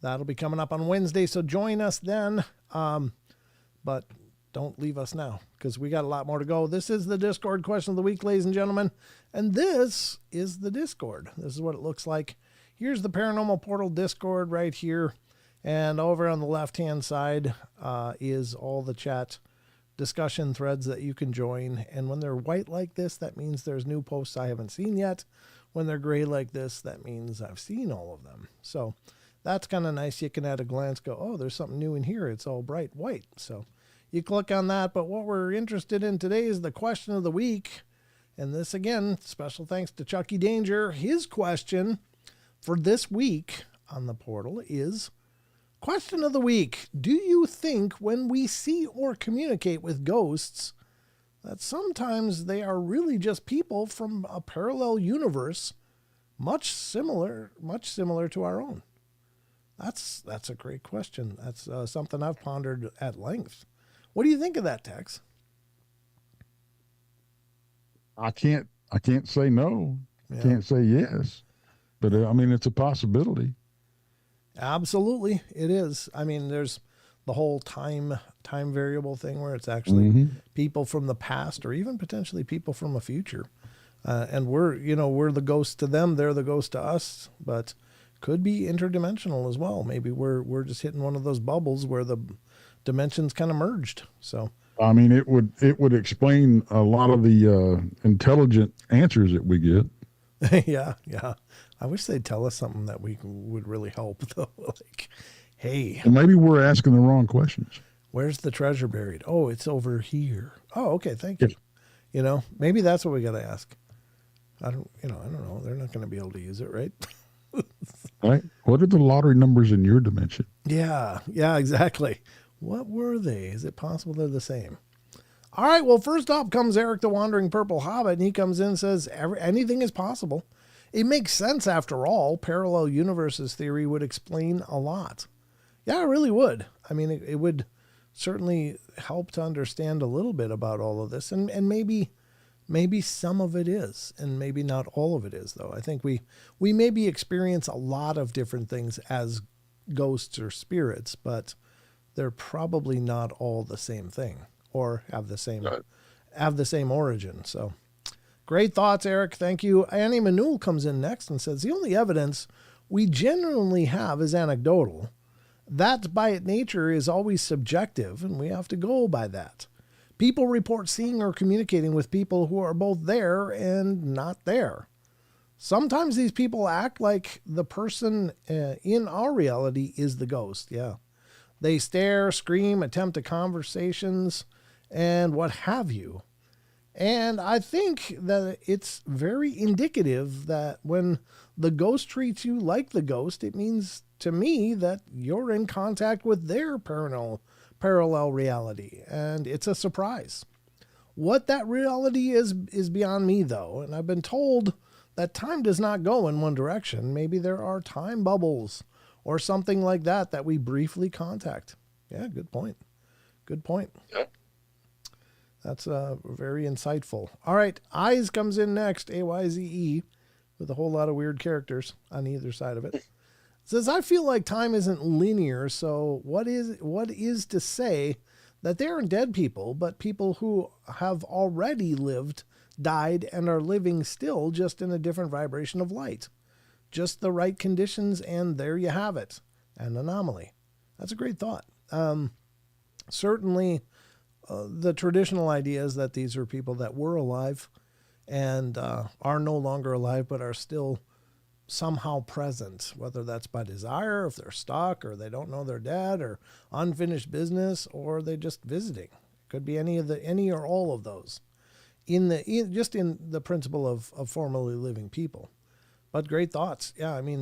that'll be coming up on Wednesday. So join us then. But don't leave us now, because we got a lot more to go. This is the Discord question of the week, ladies and gentlemen. And this is the Discord. This is what it looks like. Here's the Paranormal Portal Discord right here. And over on the left-hand side is all the chat discussion threads that you can join. And when they're white like this, that means there's new posts I haven't seen yet. When they're gray like this, that means I've seen all of them. So that's kind of nice. You can at a glance go, oh, there's something new in here. It's all bright white. So you click on that. But what we're interested in today is the question of the week. And this, again, special thanks to Chucky Danger. His question for this week on the portal is, question of the week: do you think when we see or communicate with ghosts that sometimes they are really just people from a parallel universe much similar to our own? That's a great question. That's something I've pondered at length. What do you think of that, Tex? I can't say no. Yeah. Can't say yes. But I mean, it's a possibility. Absolutely, it is. I mean, there's the whole time variable thing where it's actually people from the past or even potentially people from a future, and we're the ghost to them, they're the ghost to us, but could be interdimensional as well. Maybe we're just hitting one of those bubbles where the dimensions kind of merged. So I mean, it would explain a lot of the intelligent answers that we get. yeah. I wish they'd tell us something that we would really help though. Like, hey, And maybe we're asking the wrong questions. where's the treasure buried? Oh, it's over here. Oh, okay, thank you. Maybe that's what we got to ask. I don't know. They're not going to be able to use it, right? Right? What are the lottery numbers in your dimension? Yeah, exactly. What were they? Is it possible they're the same? All right, well, first up comes Eric the Wandering Purple Hobbit, and he comes in and says, anything is possible. It makes sense after all. Parallel universes theory would explain a lot. Yeah, it really would. I mean, it would certainly help to understand a little bit about all of this, and maybe some of it is, and maybe not all of it is, though. I think we maybe experience a lot of different things as ghosts or spirits, but they're probably not all the same thing or have the same origin. So great thoughts, Eric. Thank you. Annie Manul comes in next and says, the only evidence we genuinely have is anecdotal. That by its nature is always subjective, and we have to go by that. People report seeing or communicating with people who are both there and not there. Sometimes these people act like the person in our reality is the ghost. Yeah. They stare, scream, attempt conversations, and what have you. And I think that it's very indicative that when the ghost treats you like the ghost, it means to me that you're in contact with their parallel reality, and it's a surprise. What that reality is beyond me, though, and I've been told that time does not go in one direction. Maybe there are time bubbles or something like that we briefly contact. Yeah, good point. Yeah. That's very insightful. All right, Eyes comes in next, AYZE, with a whole lot of weird characters on either side of it. Says, I feel like time isn't linear, so what is to say that they aren't dead people, but people who have already lived, died, and are living still, just in a different vibration of light. Just the right conditions, and there you have it. An anomaly. That's a great thought. Certainly, the traditional idea is that these are people that were alive and are no longer alive, but are still somehow present, whether that's by desire, if they're stuck, or they don't know they're dead, or unfinished business, or they're just visiting. It could be any or all of those. Just in the principle of formerly living people. But great thoughts. Yeah, I mean,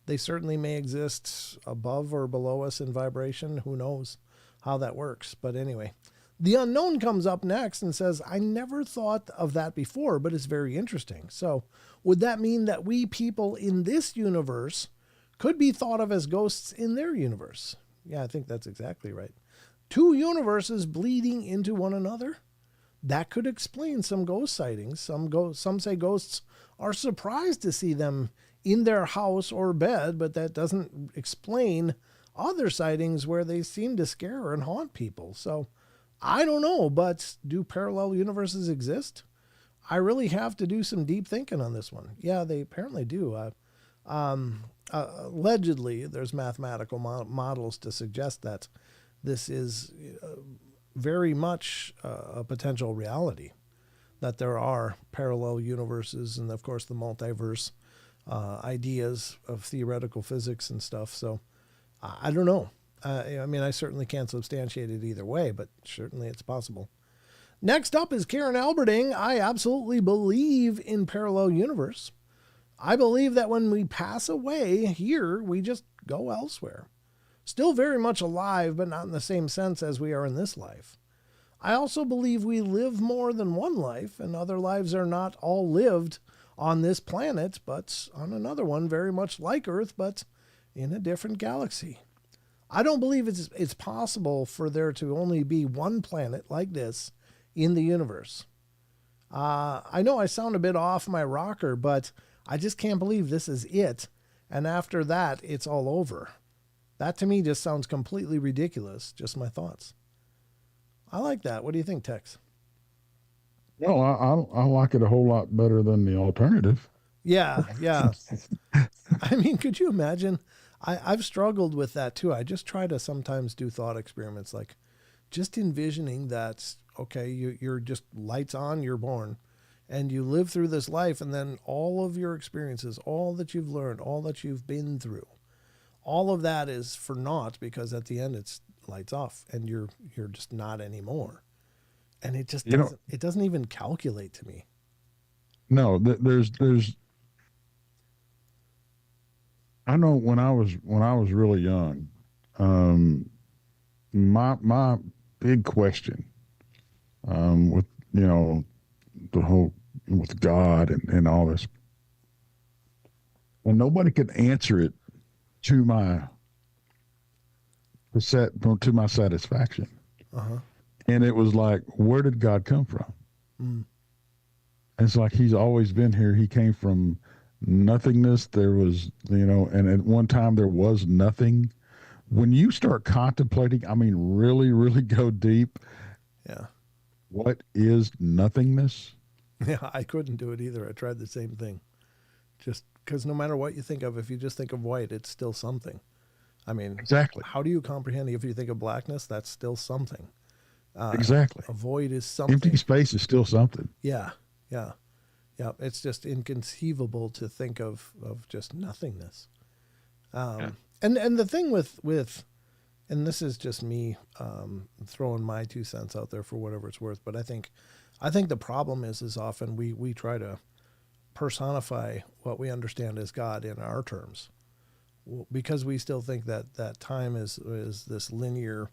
they certainly may exist above or below us in vibration. Who knows how that works? But anyway, the unknown comes up next and says, I never thought of that before, but it's very interesting. So would that mean that we people in this universe could be thought of as ghosts in their universe? Yeah, I think that's exactly right. Two universes bleeding into one another? That could explain some ghost sightings. Some say ghosts are surprised to see them in their house or bed, but that doesn't explain other sightings where they seem to scare and haunt people. So I don't know, but do parallel universes exist? I really have to do some deep thinking on this one. Yeah, they apparently do. Allegedly, there's mathematical models to suggest that this is very much a potential reality, that there are parallel universes and, of course, the multiverse ideas of theoretical physics and stuff. So I don't know. I mean, I certainly can't substantiate it either way, but certainly it's possible. Next up is Karen Alberding. I absolutely believe in parallel universe. I believe that when we pass away here, we just go elsewhere. Still very much alive, but not in the same sense as we are in this life. I also believe we live more than one life, and other lives are not all lived on this planet, but on another one very much like Earth, but in a different galaxy. I don't believe it's possible for there to only be one planet like this in the universe. I know I sound a bit off my rocker, but I just can't believe this is it. And after that, it's all over. That to me just sounds completely ridiculous. Just my thoughts. I like that. What do you think, Tex? No, I like it a whole lot better than the alternative. Yeah, yeah. I mean, could you imagine? I've struggled with that too. I just try to sometimes do thought experiments, like just envisioning that, okay, you're just lights on, you're born, and you live through this life, and then all of your experiences, all that you've learned, all that you've been through, all of that is for naught because at the end it's lights off and you're just not anymore. And it just doesn't even calculate to me. No, there's I know when I was really young, my big question, with the whole with God and all this, and nobody could answer it to my to my satisfaction. Uh-huh. And it was like, where did God come from? Mm. And it's like he's always been here. He came from nothingness. There was, and at one time there was nothing. When you start contemplating, I mean, really, really go deep. Yeah. What is nothingness? Yeah, I couldn't do it either. I tried the same thing. Just because no matter what you think of, if you just think of white, it's still something. I mean, Exactly. How do you comprehend if you think of blackness? That's still something. Exactly. A void is something. Empty space is still something. Yeah, yeah, yeah. It's just inconceivable to think of just nothingness. And the thing with and this is just me throwing my 2 cents out there for whatever it's worth, but I think the problem is often we try to personify what we understand as God in our terms, because we still think that time is this linear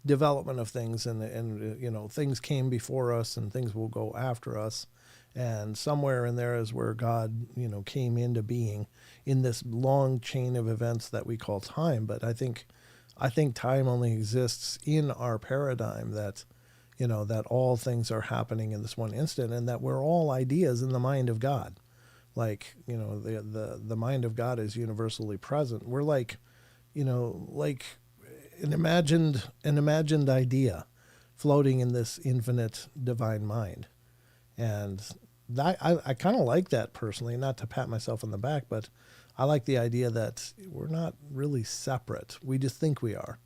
development of things, and things came before us and things will go after us, and somewhere in there is where God came into being in this long chain of events that we call time. But I think time only exists in our paradigm, that that all things are happening in this one instant, and that we're all ideas in the mind of God. Like, the mind of God is universally present. We're like an imagined idea floating in this infinite divine mind. And that, I kind of like that personally, not to pat myself on the back, but I like the idea that we're not really separate. We just think we are.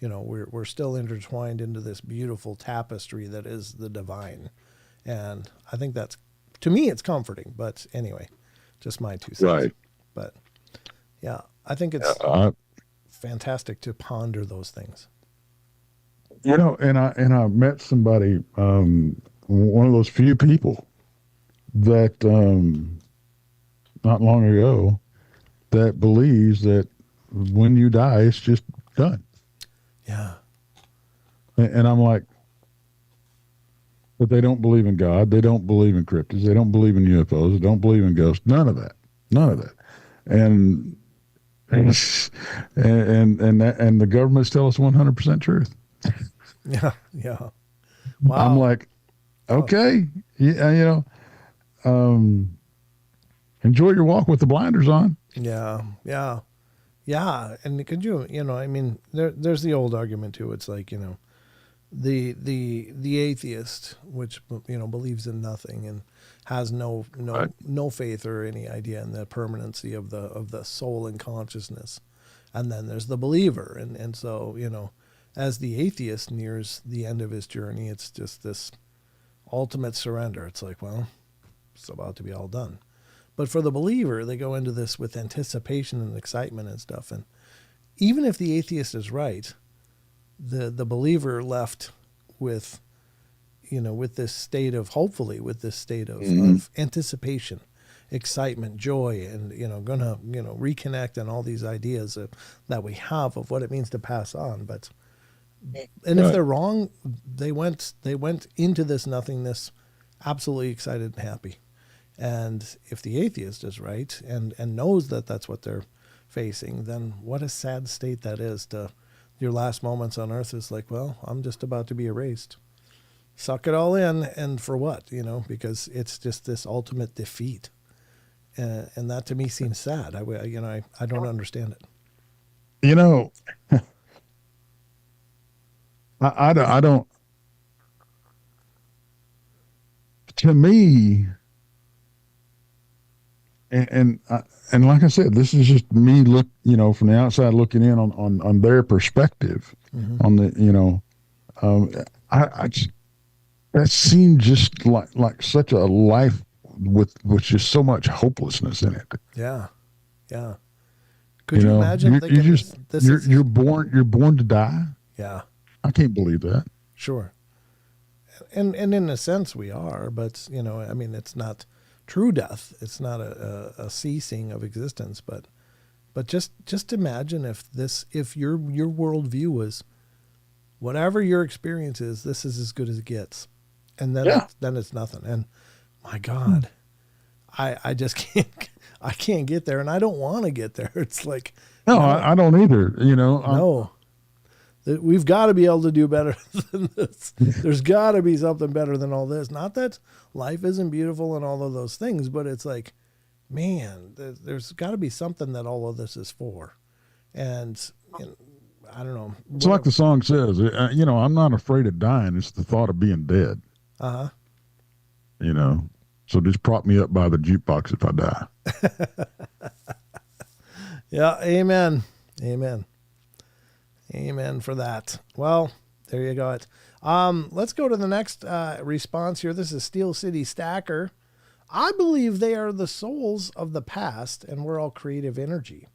We're still intertwined into this beautiful tapestry that is the divine. And I think that's, to me, it's comforting. But anyway, just my 2 cents. Right. But yeah, I think it's fantastic to ponder those things. And I met somebody, one of those few people that not long ago, that believes that when you die, it's just done. Yeah. And I'm like, but they don't believe in God. They don't believe in cryptids. They don't believe in UFOs. They don't believe in ghosts. None of that. And and the governments tell us 100% truth. Yeah. Yeah. Wow. I'm like, okay, yeah, enjoy your walk with the blinders on. Yeah. Yeah. Yeah. And could you, I mean, there's the old argument too. It's like, the atheist, which, believes in nothing and has no faith or any idea in the permanency of the soul and consciousness. And then there's the believer. And so, as the atheist nears the end of his journey, it's just this ultimate surrender. It's like, well, it's about to be all done. But for the believer, they go into this with anticipation and excitement and stuff. And even if the atheist is right, the believer left with, with this state of, hopefully with this state of anticipation, excitement, joy, and, gonna, reconnect and all these ideas that we have of what it means to pass on. But, and if they're wrong, they went into this nothingness absolutely excited and happy. And if the atheist is right and knows that that's what they're facing, then what a sad state that is. To your last moments on earth is like, well, I'm just about to be erased. Suck it all in, and for what? Because it's just this ultimate defeat. And that to me seems sad. I don't understand it. You know, I don't, to me, and like I said, this is just me from the outside looking in on their perspective on the, um, I just, that seemed just like such a life with just so much hopelessness in it. Yeah. Yeah. Could you imagine thinking you just you're born to die? Yeah. I can't believe that. Sure. And in a sense we are, but it's not true death. It's not a ceasing of existence, but just imagine if your worldview was whatever your experience is, this is as good as it gets. And then it's nothing. And my God, I just can't get there, and I don't want to get there. It's like, no, I don't either. No, we've got to be able to do better than this. There's got to be something better than all this. Not that life isn't beautiful and all of those things, but it's like, man, there's got to be something that all of this is for. And I don't know. It's like the song says, I'm not afraid of dying. It's the thought of being dead. Uh-huh. So just prop me up by the jukebox if I die. Yeah. Amen. Amen for that. Well, there you go. Let's go to the next response here. This is Steel City Stacker. I believe they are the souls of the past, and we're all creative energy.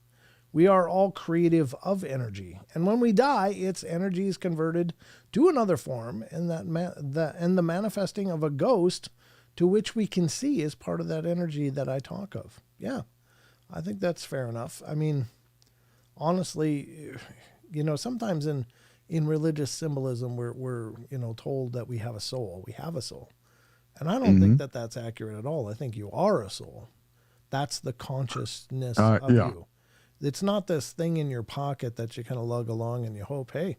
We are all creative of energy. And when we die, its energy is converted to another form, and the manifesting of a ghost to which we can see is part of that energy that I talk of. Yeah, I think that's fair enough. I mean, honestly, sometimes in religious symbolism, we're told that we have a soul. We have a soul. And I don't think that that's accurate at all. I think you are a soul. That's the consciousness of you. It's not this thing in your pocket that you kind of lug along and you hope, hey,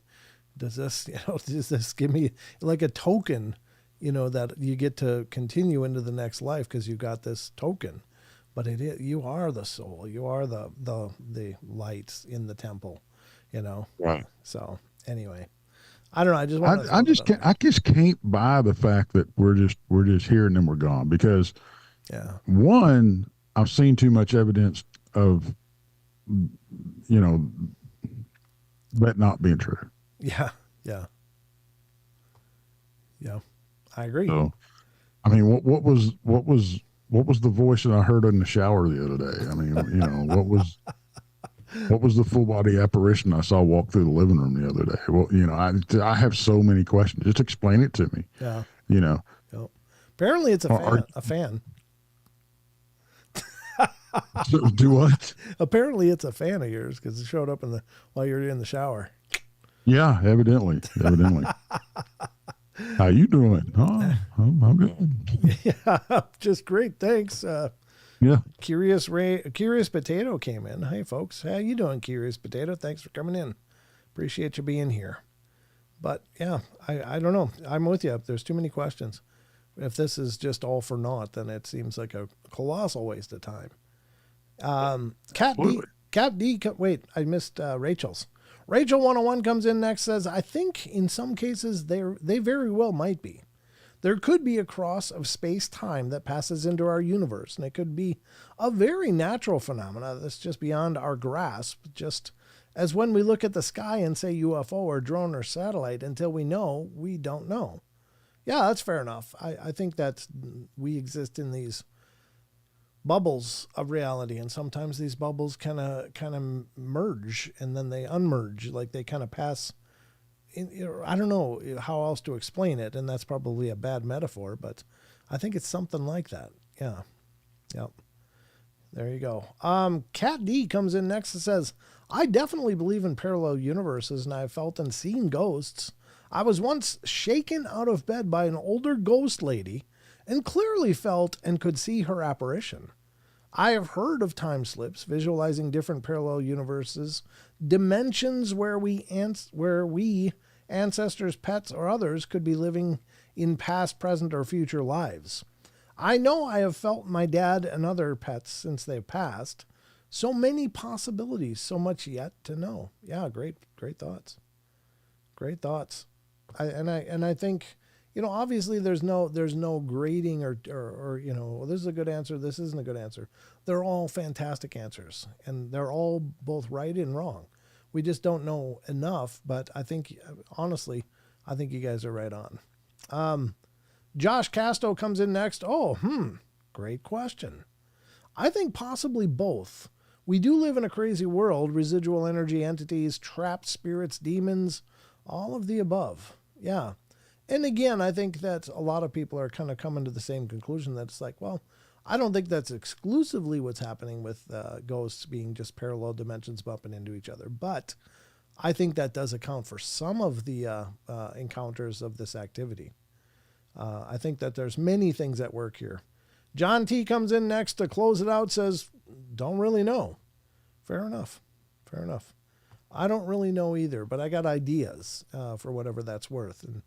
does this give me like a token, that you get to continue into the next life because you got this token. But you are the soul. You are the lights in the temple, Right. So anyway, I don't know. I just can't buy the fact that we're just here and then we're gone, because one, I've seen too much evidence of that not being true. Yeah. I agree. So, I mean, what was the voice that I heard in the shower the other day? I mean, what was the full body apparition I saw walk through the living room the other day? Well, I have so many questions. Just explain it to me. Yeah. Yep. Apparently, it's a fan. So, do what? Apparently, it's a fan of yours because it showed up while you're in the shower. Yeah, evidently. How you doing? Oh, I'm good. Yeah, just great. Thanks. Yeah. Curious Potato came in. Hey, folks. How you doing, Curious Potato? Thanks for coming in. Appreciate you being here. But, yeah, I don't know. I'm with you. There's too many questions. If this is just all for naught, then it seems like a colossal waste of time. Cat D, wait, I missed Rachel's. Rachel 101 comes in next, says, I think in some cases they very well might be. There could be a cross of space-time that passes into our universe, and it could be a very natural phenomena that's just beyond our grasp, just as when we look at the sky and say UFO or drone or satellite, until we know, we don't know. Yeah, that's fair enough. I think that we exist in these bubbles of reality, and sometimes these bubbles kind of merge and then they unmerge, like they kind of pass in, I don't know how else to explain it, and that's probably a bad metaphor, but I think it's something like that. Yeah. Yep. There you go. Cat D comes in next and says, I definitely believe in parallel universes, and I've felt and seen ghosts. I was once shaken out of bed by an older ghost lady and clearly felt and could see her apparition. I have heard of time slips, visualizing different parallel universes, dimensions where we ancestors, pets, or others could be living in past, present, or future lives. I know I have felt my dad and other pets since they've passed. So many possibilities, so much yet to know. Yeah, great thoughts. Great thoughts. I think, obviously there's no grading or well, this is a good answer, this isn't a good answer. They're all fantastic answers, and they're all both right and wrong. We just don't know enough, but I think, honestly, I think you guys are right on. Josh Casto comes in next. Great question. I think possibly both. We do live in a crazy world, residual energy entities, trapped spirits, demons, all of the above. Yeah. And again, I think that a lot of people are kind of coming to the same conclusion that it's like, well, I don't think that's exclusively what's happening with ghosts being just parallel dimensions bumping into each other. But I think that does account for some of the encounters of this activity. I think that there's many things at work here. John T comes in next to close it out, says, don't really know. Fair enough. I don't really know either, but I got ideas for whatever that's worth. And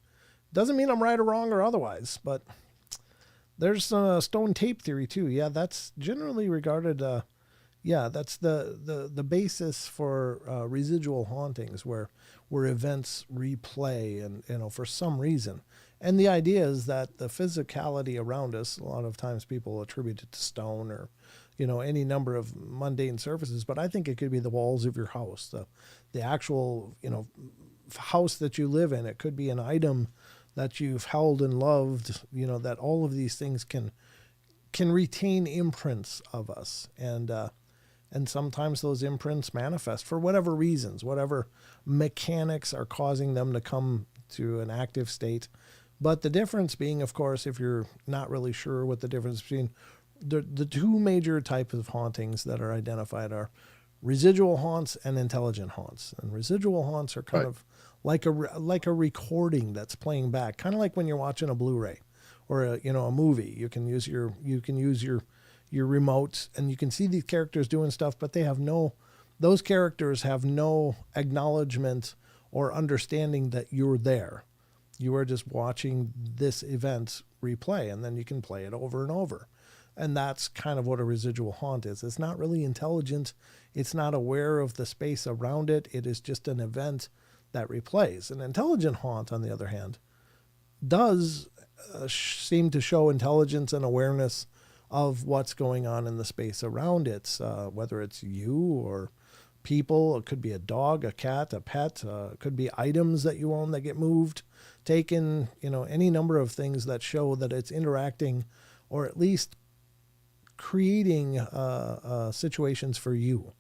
doesn't mean I'm right or wrong or otherwise, but there's stone tape theory too. Yeah, that's generally regarded, that's the basis for residual hauntings where events replay and, for some reason. And the idea is that the physicality around us, a lot of times people attribute it to stone or, any number of mundane surfaces, but I think it could be the walls of your house, the actual, house that you live in. It could be an item that you've held and loved, that all of these things can retain imprints of us. And sometimes those imprints manifest for whatever reasons, whatever mechanics are causing them to come to an active state. But the difference being, of course, if you're not really sure what the difference between the two major types of hauntings that are identified are residual haunts and intelligent haunts. And residual haunts are kind of like a recording that's playing back, kind of like when you're watching a Blu-ray or a movie. You can use your remote and you can see these characters doing stuff, but those characters have no acknowledgement or understanding that you're there. You are just watching this event replay, and then you can play it over and over. And that's kind of what a residual haunt is. It's not really intelligent. It's not aware of the space around it. It is just an event that replays. An intelligent haunt, on the other hand, does seem to show intelligence and awareness of what's going on in the space around it, whether it's you or people. It could be a dog, a cat, a pet. It could be items that you own that get moved, taken, any number of things that show that it's interacting or at least creating situations for you.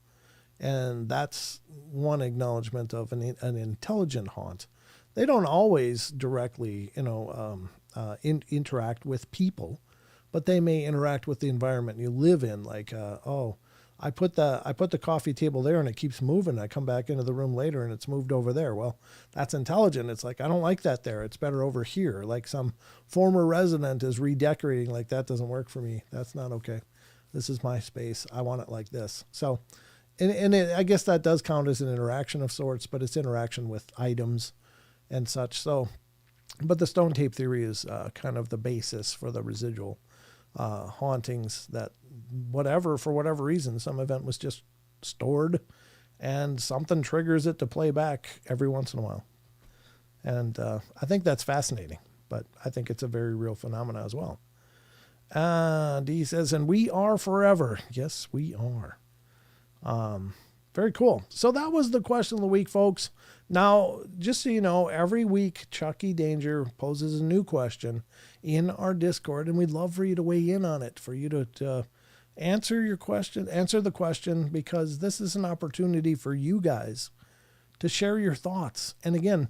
And that's one acknowledgement of an intelligent haunt. They don't always directly, interact with people, but they may interact with the environment you live in. Like, I put the coffee table there and it keeps moving. I come back into the room later and it's moved over there. Well, that's intelligent. It's like, I don't like that there. It's better over here. Like some former resident is redecorating. Like, that doesn't work for me. That's not okay. This is my space. I want it like this. So, I guess that does count as an interaction of sorts, but it's interaction with items and such. So, but the stone tape theory is kind of the basis for the residual hauntings, that for whatever reason, some event was just stored and something triggers it to play back every once in a while. And I think that's fascinating, but I think it's a very real phenomena as well. D says, and we are forever. Yes, we are. Very cool. So that was the question of the week, folks. Now, just so you know, every week Chucky Danger poses a new question in our Discord, and we'd love for you to weigh in on it, for you to answer the question, because this is an opportunity for you guys to share your thoughts. And again,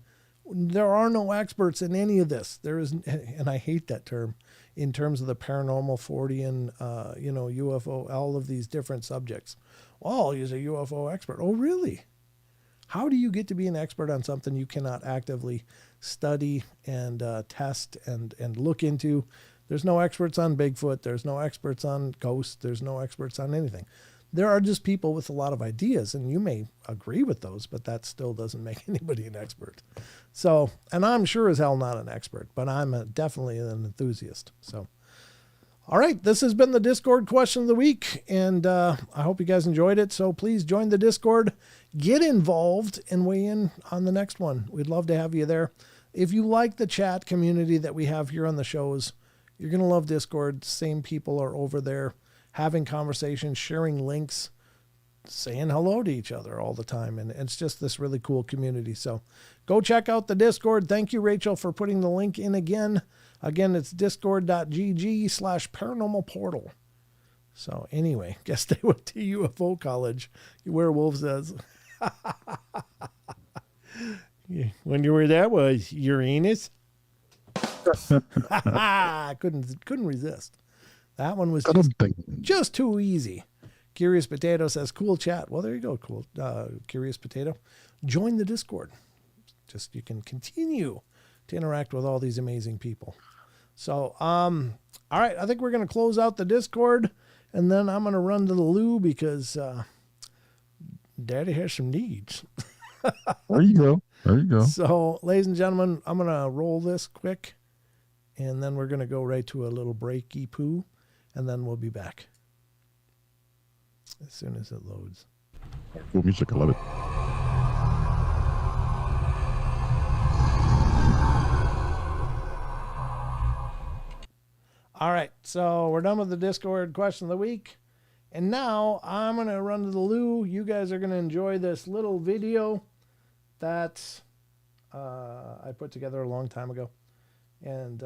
there are no experts in any of this. There is, and I hate that term, in terms of the paranormal, Fortean, UFO, all of these different subjects. Well, he's a UFO expert. Oh, really? How do you get to be an expert on something you cannot actively study and test and look into? There's no experts on Bigfoot. There's no experts on ghosts. There's no experts on anything. There are just people with a lot of ideas, and you may agree with those, but that still doesn't make anybody an expert. So, and I'm sure as hell not an expert, but I'm definitely an enthusiast. So, All right, this has been the Discord question of the week, and I hope you guys enjoyed it. So please join the Discord, get involved, and weigh in on the next one. We'd love to have you there. If you like the chat community that we have here on the shows, you're going to love Discord. Same people are over there having conversations, sharing links, saying hello to each other all the time. And it's just this really cool community. So go check out the Discord. Thank you, Rachel, for putting the link in again. Again, it's discord.gg/paranormal portal. So anyway, guess they went to UFO college. Werewolf says. Wonder where that was, Uranus? couldn't resist. That one was just too easy. Curious Potato says, cool chat. Well, there you go. Cool. Curious Potato. Join the Discord. Just you can continue to interact with all these amazing people. So, all right. I think we're going to close out the Discord, and then I'm going to run to the loo because Daddy has some needs. There you go. There you go. So, ladies and gentlemen, I'm going to roll this quick, and then we're going to go right to a little breaky poo, and then we'll be back as soon as it loads. Cool music. I love it. All right, so we're done with the Discord question of the week. And now I'm going to run to the loo. You guys are going to enjoy this little video that I put together a long time ago. And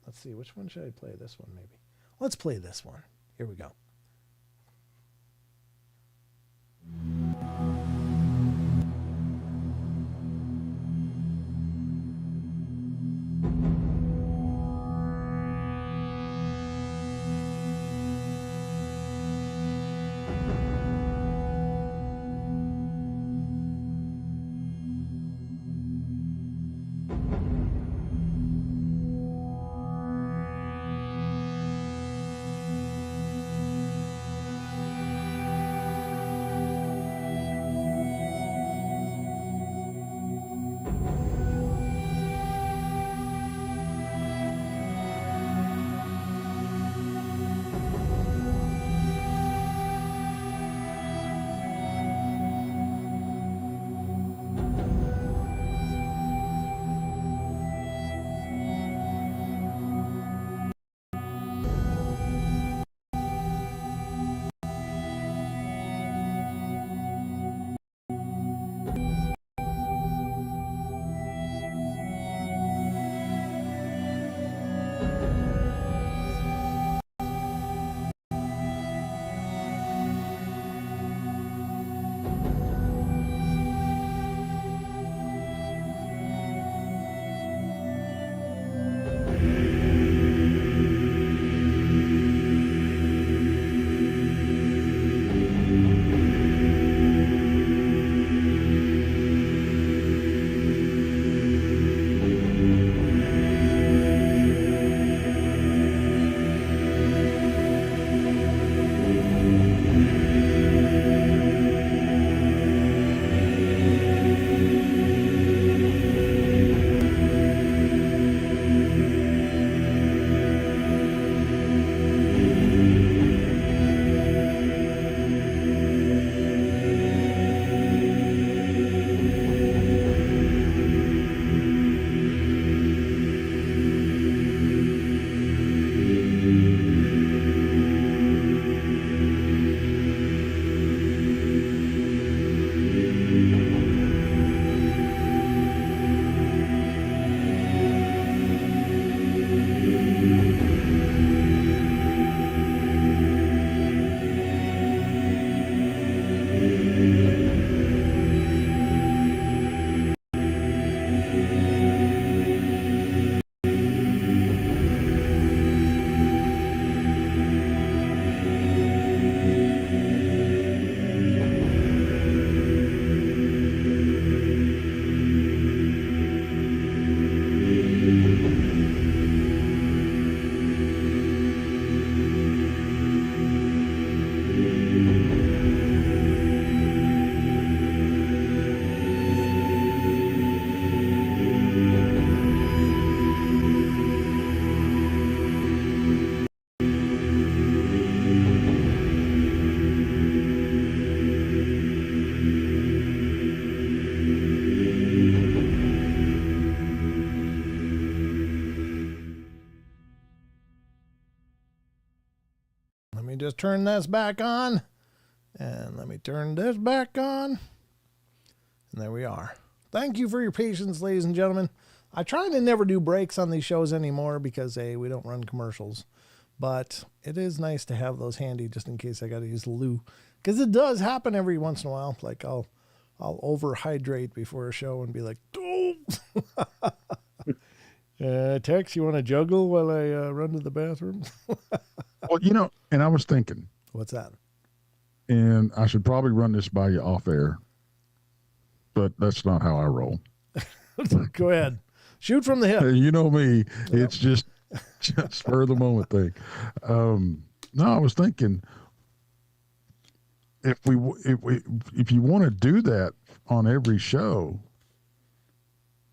let's see, which one should I play? This one, maybe. Let's play this one. Here we go. just turn this back on. And let me turn this back on. And there we are. Thank you for your patience, ladies and gentlemen. I try to never do breaks on these shows anymore because, A, we don't run commercials. But it is nice to have those handy just in case I got to use the loo. Because it does happen every once in a while. Like I'll overhydrate before a show and be like, oh. Tex, you want to juggle while I run to the bathroom? Well, and I was thinking. What's that? And I should probably run this by you off air. But that's not how I roll. Go ahead. Shoot from the hip. You know me. Yep. It's just spur of the moment thing. No, I was thinking if you want to do that on every show,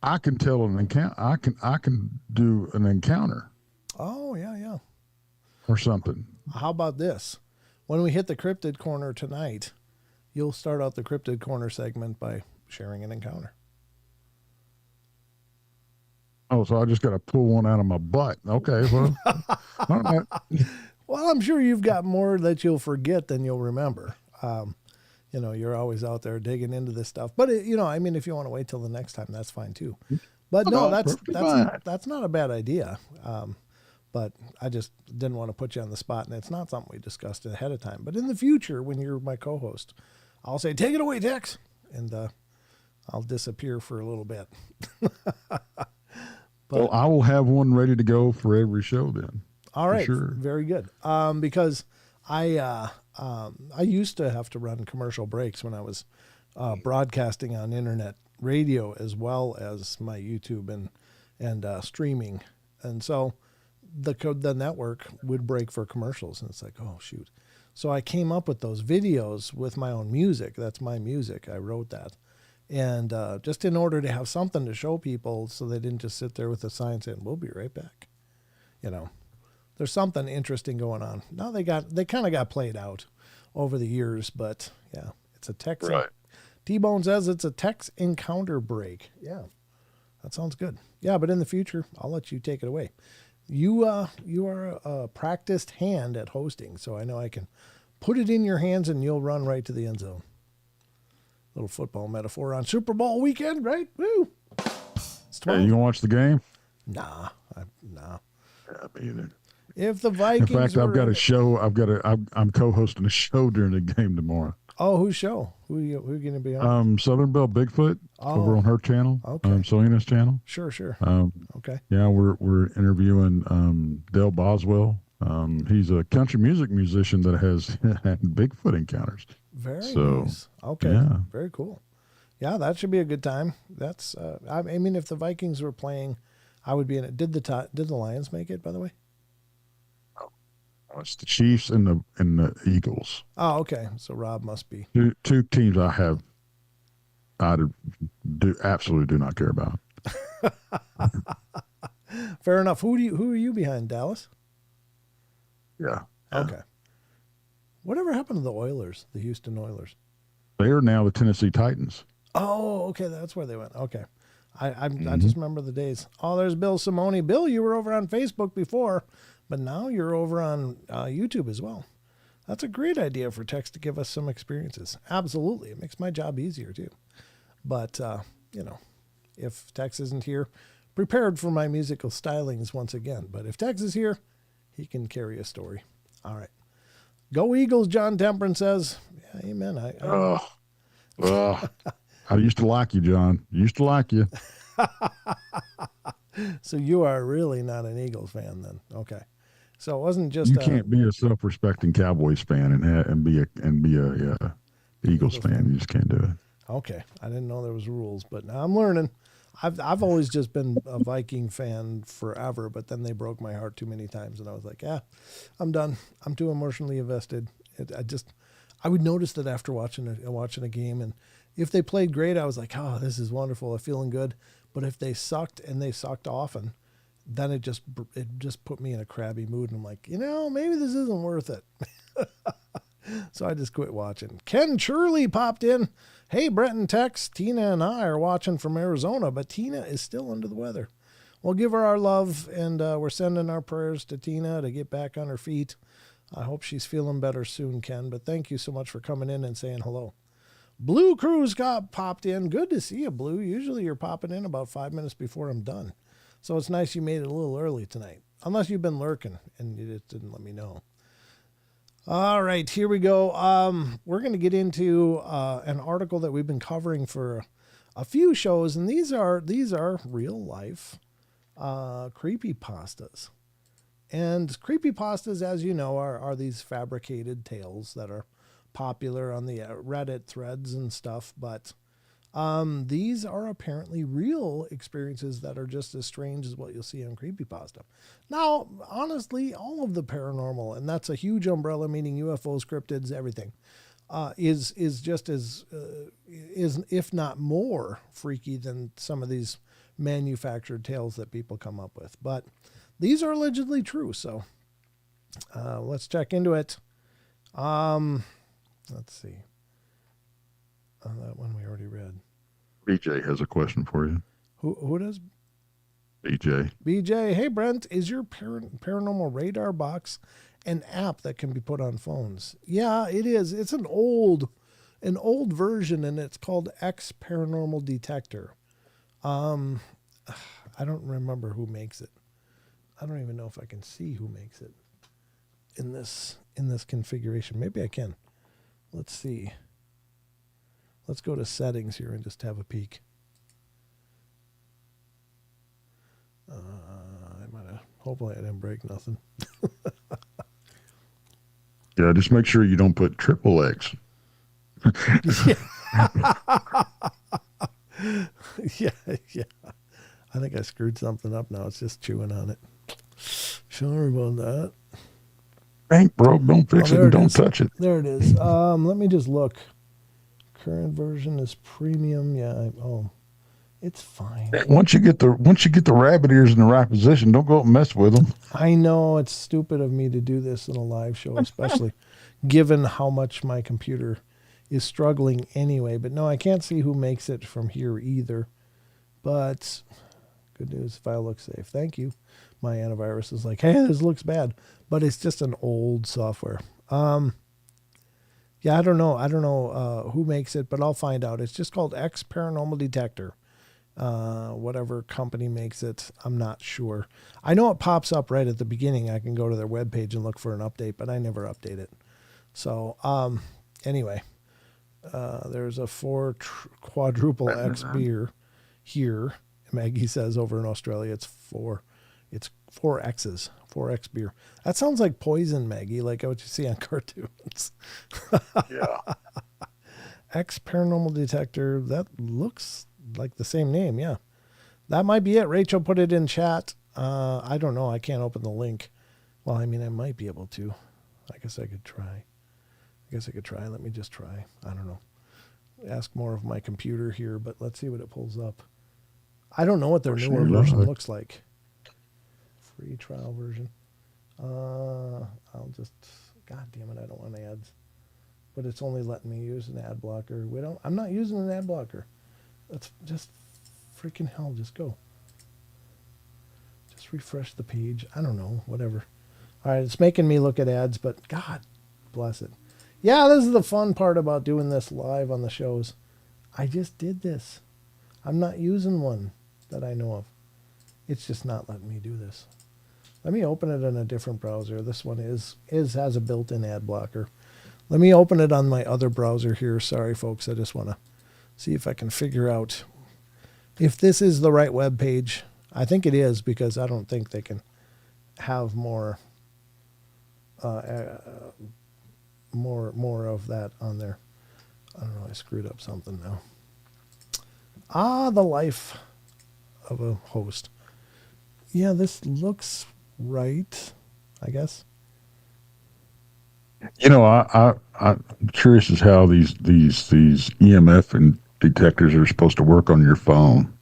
I can tell an encounter. I can do an encounter. Oh yeah. Or something. How about this? When we hit the Cryptid Corner tonight, you'll start out the Cryptid Corner segment by sharing an encounter. Oh, so I just got to pull one out of my butt. Okay, well. All right. Well, I'm sure you've got more that you'll forget than you'll remember. You're always out there digging into this stuff. But, if you want to wait till the next time, that's fine too. But no, that's not a bad idea. But I just didn't want to put you on the spot, and it's not something we discussed ahead of time. But in the future, when you're my co-host, I'll say, take it away, Tex. And I'll disappear for a little bit. Well, I will have one ready to go for every show then. All right. Sure. Very good. Because I used to have to run commercial breaks when I was broadcasting on internet radio as well as my YouTube and streaming. And so the network would break for commercials, and it's like, oh, shoot. So I came up with those videos with my own music. That's my music. I wrote that. And just in order to have something to show people so they didn't just sit there with a sign saying, we'll be right back. There's something interesting going on. Now they kind of got played out over the years, but yeah, it's a Tex. Right. T-Bone says it's a Tex encounter break. Yeah, that sounds good. Yeah, but in the future, I'll let you take it away. You are a practiced hand at hosting, so I know I can put it in your hands and you'll run right to the end zone. Little football metaphor on Super Bowl weekend, right? Woo! Hey, you gonna watch the game? Nah. Yeah, me either. If the Vikings, in fact, I've got a show. I'm co-hosting a show during the game tomorrow. Oh, whose show? Who are you going to be on? Southern Belle Bigfoot over on her channel. Okay. Selena's channel. Sure. Okay. Yeah, we're interviewing Dale Boswell. He's a country music musician that has had Bigfoot encounters. Very nice. Okay. Yeah. Very cool. Yeah, that should be a good time. That's. I mean, if the Vikings were playing, I would be in it. Did the Lions make it, by the way? It's the Chiefs and the Eagles. Oh, okay. So Rob must be two teams I absolutely do not care about. Fair enough. Who are you behind? Dallas? Yeah. Okay. Whatever happened to the Oilers, the Houston Oilers? They are now the Tennessee Titans. Oh, okay. That's where they went. Okay. I just remember the days. Oh, there's Bill Simone. Bill, you were over on Facebook before, but now you're over on YouTube as well. That's a great idea for Tex to give us some experiences. Absolutely. It makes my job easier too. But, if Tex isn't here, prepared for my musical stylings once again. But if Tex is here, he can carry a story. All right. Go Eagles, John Temperance says. Yeah, amen. I used to like you, John. Used to like you. So you are really not an Eagles fan then. Okay. So it wasn't just you can't be a self-respecting Cowboys fan and be a Eagles fan. You just can't do it. Okay. I didn't know there was rules, but now I'm learning. I've always just been a Viking fan forever, but then they broke my heart too many times, and I was like, I'm done. I'm too emotionally invested. I would notice that after watching a game, and if they played great, I was like, oh, this is wonderful. I'm feeling good. But if they sucked, and they sucked often, then it just put me in a crabby mood, and I'm like, maybe this isn't worth it. So I just quit watching. Ken Shirley popped in. Hey, Brett and Tex, Tina and I are watching from Arizona, but Tina is still under the weather. We'll give her our love, and we're sending our prayers to Tina to get back on her feet. I hope she's feeling better soon, Ken. But thank you so much for coming in and saying hello. Blue Cruz got popped in. Good to see you, Blue. Usually you're popping in about 5 minutes before I'm done. So it's nice you made it a little early tonight. Unless you've been lurking and you just didn't let me know. All right, here we go. We're going to get into an article that we've been covering for a few shows, and these are real life creepypastas. And creepypastas, as you know, are these fabricated tales that are popular on the Reddit threads and stuff. But these are apparently real experiences that are just as strange as what you'll see on creepypasta. Now, honestly, all of the paranormal, and that's a huge umbrella, meaning UFOs, cryptids, everything, is just as, if not more freaky than some of these manufactured tales that people come up with. But these are allegedly true, so let's check into it. Let's see. That one we already read. BJ has a question for you. Who does? BJ. BJ, hey Brent, is your paranormal radar box an app that can be put on phones? Yeah, it is. It's an old version, and it's called X Paranormal Detector. I don't remember who makes it. I don't even know if I can see who makes it in this configuration. Maybe I can. Let's see. Let's go to settings here and just have a peek. Hopefully I didn't break nothing. Yeah, just make sure you don't put triple X. Yeah. I think I screwed something up now. It's just chewing on it. Sorry about that. Ain't broke, don't fix it, and don't touch it. There it is. Let me just look. Current version is premium. Yeah. It's fine. Once you get the rabbit ears in the right position, don't go up and mess with them. I know it's stupid of me to do this in a live show, especially given how much my computer is struggling anyway. But no, I can't see who makes it from here either. But good news, file looks safe. Thank you. My antivirus is like, hey, this looks bad, but it's just an old software. Yeah, I don't know who makes it, but I'll find out. It's just called X Paranormal Detector. Whatever company makes it, I'm not sure. I know it pops up right at the beginning. I can go to their webpage and look for an update, but I never update it. So anyway, there's a quadruple X beer here. Maggie says over in Australia it's four X's, 4X beer. That sounds like poison, Maggie, like what you see on cartoons. Yeah. X Paranormal Detector. That looks like the same name. Yeah, that might be it. Rachel put it in chat. I don't know. I can't open the link. Well, I mean, I might be able to. I guess I could try. Let me just try. I don't know. Ask more of my computer here, but let's see what it pulls up. I don't know what their newer version looks like. Free trial version. I'll just, God damn it, I don't want ads. But it's only letting me use an ad blocker. I'm not using an ad blocker. That's just freaking hell. Just go. Just refresh the page. I don't know. Whatever. All right. It's making me look at ads, but God bless it. Yeah, this is the fun part about doing this live on the shows. I just did this. I'm not using one that I know of. It's just not letting me do this. Let me open it in a different browser. This one has a built-in ad blocker. Let me open it on my other browser here. Sorry, folks. I just want to see if I can figure out if this is the right web page. I think it is, because I don't think they can have more of that on there. I don't know. I screwed up something now. The life of a host. Yeah, this looks right, I guess. You know, I'm curious as how these EMF and detectors are supposed to work on your phone.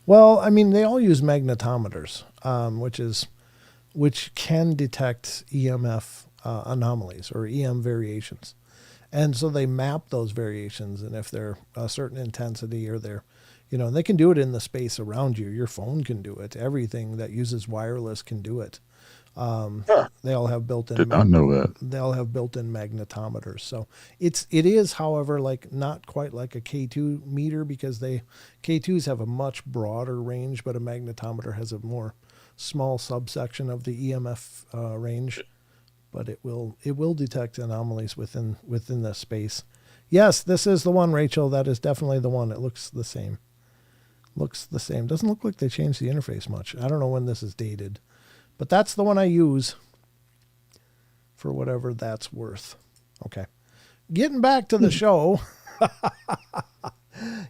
Well, I mean, they all use magnetometers, which can detect EMF anomalies or EM variations. And so they map those variations, and if they're a certain intensity or they're, they can do it in the space around you. Your phone can do it. Everything that uses wireless can do it. Huh. They all have built-in Did not know that. they all have built-in magnetometers. So it is, however, like not quite like a K2 meter, because K2s have a much broader range, but a magnetometer has a more small subsection of the EMF range. But it will detect anomalies within the space. Yes, this is the one, Rachel. That is definitely the one. It looks the same. Doesn't look like they changed the interface much. I don't know when this is dated, but that's the one I use for whatever that's worth. Okay. Getting back to the show.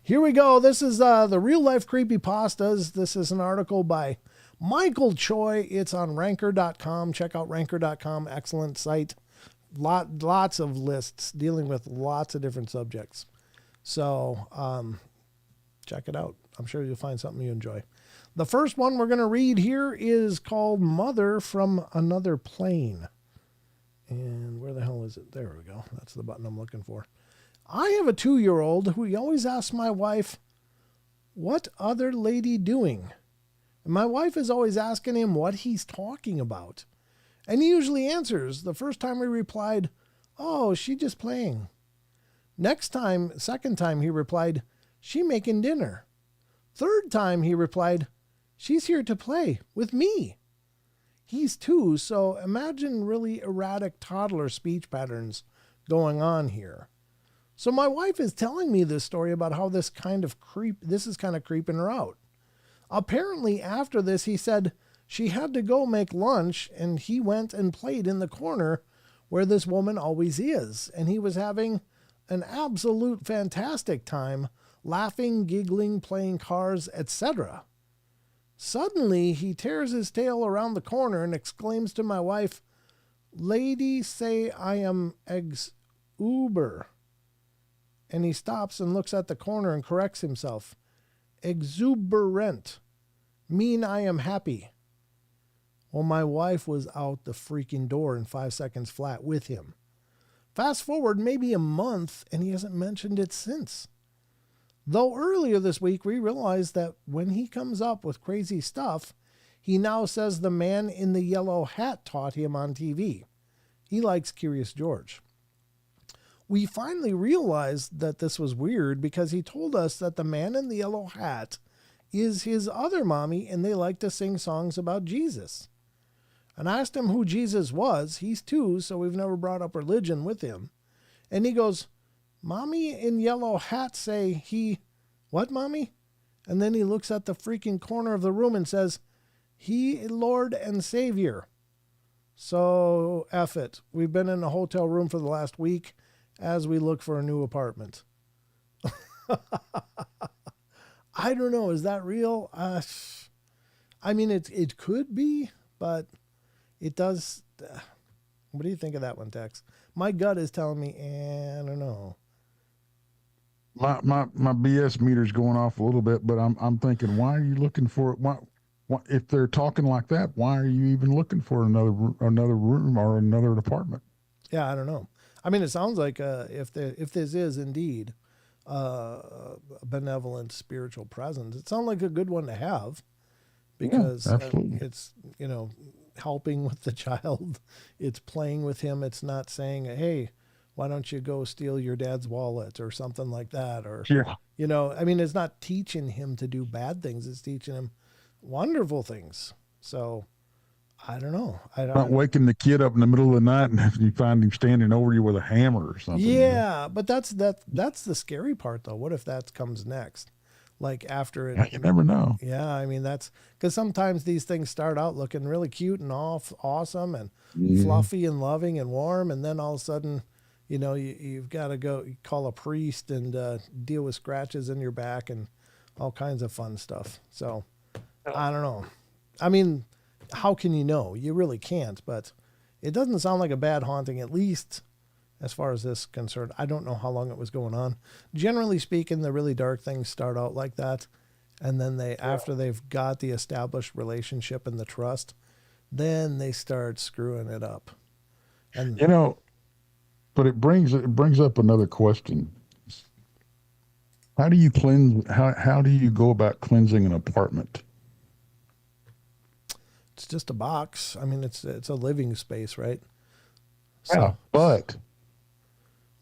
Here we go. This is the Real Life Creepypastas. This is an article by Michael Choi. It's on ranker.com. Check out ranker.com. Excellent site. Lots of lists dealing with lots of different subjects. So check it out. I'm sure you'll find something you enjoy. The first one we're going to read here is called Mother from Another Plane. And where the hell is it? There we go. That's the button I'm looking for. I have a 2-year-old who always asks my wife, "What other lady doing?" And my wife is always asking him what he's talking about. And he usually answers. The first time he replied, "Oh, she just playing." Second time he replied, "She making dinner." Third time he replied, "She's here to play with me." He's 2, so imagine really erratic toddler speech patterns going on here. So my wife is telling me this story about how this is kind of creeping her out. Apparently after this, he said she had to go make lunch, and he went and played in the corner where this woman always is. And he was having an absolute fantastic time, laughing, giggling, playing cards, etc. Suddenly, he tears his tail around the corner and exclaims to my wife, "Lady say I am Uber." And he stops and looks at the corner and corrects himself. "Exuberant. Mean I am happy." Well, my wife was out the freaking door in 5 seconds flat with him. Fast forward maybe a month, and he hasn't mentioned it since. Though earlier this week, we realized that when he comes up with crazy stuff, he now says the man in the yellow hat taught him on TV. He likes Curious George. We finally realized that this was weird because he told us that the man in the yellow hat is his other mommy, and they like to sing songs about Jesus. And I asked him who Jesus was. He's 2, so we've never brought up religion with him. And he goes, "Mommy in yellow hat say what, Mommy?" And then he looks at the freaking corner of the room and says, "He Lord and Savior." So F it. We've been in a hotel room for the last week as we look for a new apartment. I don't know. Is that real? I mean, it could be, but it does. What do you think of that one, Tex? My gut is telling me, I don't know. My BS meter's going off a little bit, but I'm thinking, why are you looking for why if they're talking like that? Why are you even looking for another room or another apartment? Yeah, I don't know. I mean, it sounds like if this is indeed a benevolent spiritual presence, it sounds like a good one to have, because it's helping with the child, it's playing with him. It's not saying, "Hey, why don't you go steal your dad's wallet," or something like that, or I mean, it's not teaching him to do bad things. It's teaching him wonderful things. So I don't know. Not waking the kid up in the middle of the night and you find him standing over you with a hammer or something. Yeah, but that's the scary part, though. What if that comes next? Like after it, yeah, you never know. Yeah, I mean, that's because sometimes these things start out looking really cute and awesome and fluffy and loving and warm, and then all of a sudden, you've got to go call a priest and deal with scratches in your back and all kinds of fun stuff. So I don't know. I mean, how can you know? You really can't, but it doesn't sound like a bad haunting, at least as far as this is concerned. I don't know how long it was going on. Generally speaking, the really dark things start out like that, and then after they've got the established relationship and the trust, then they start screwing it up. And but it brings up another question. How do you cleanse? How do you go about cleansing an apartment? It's just a box. I mean, it's a living space, right? Yeah, but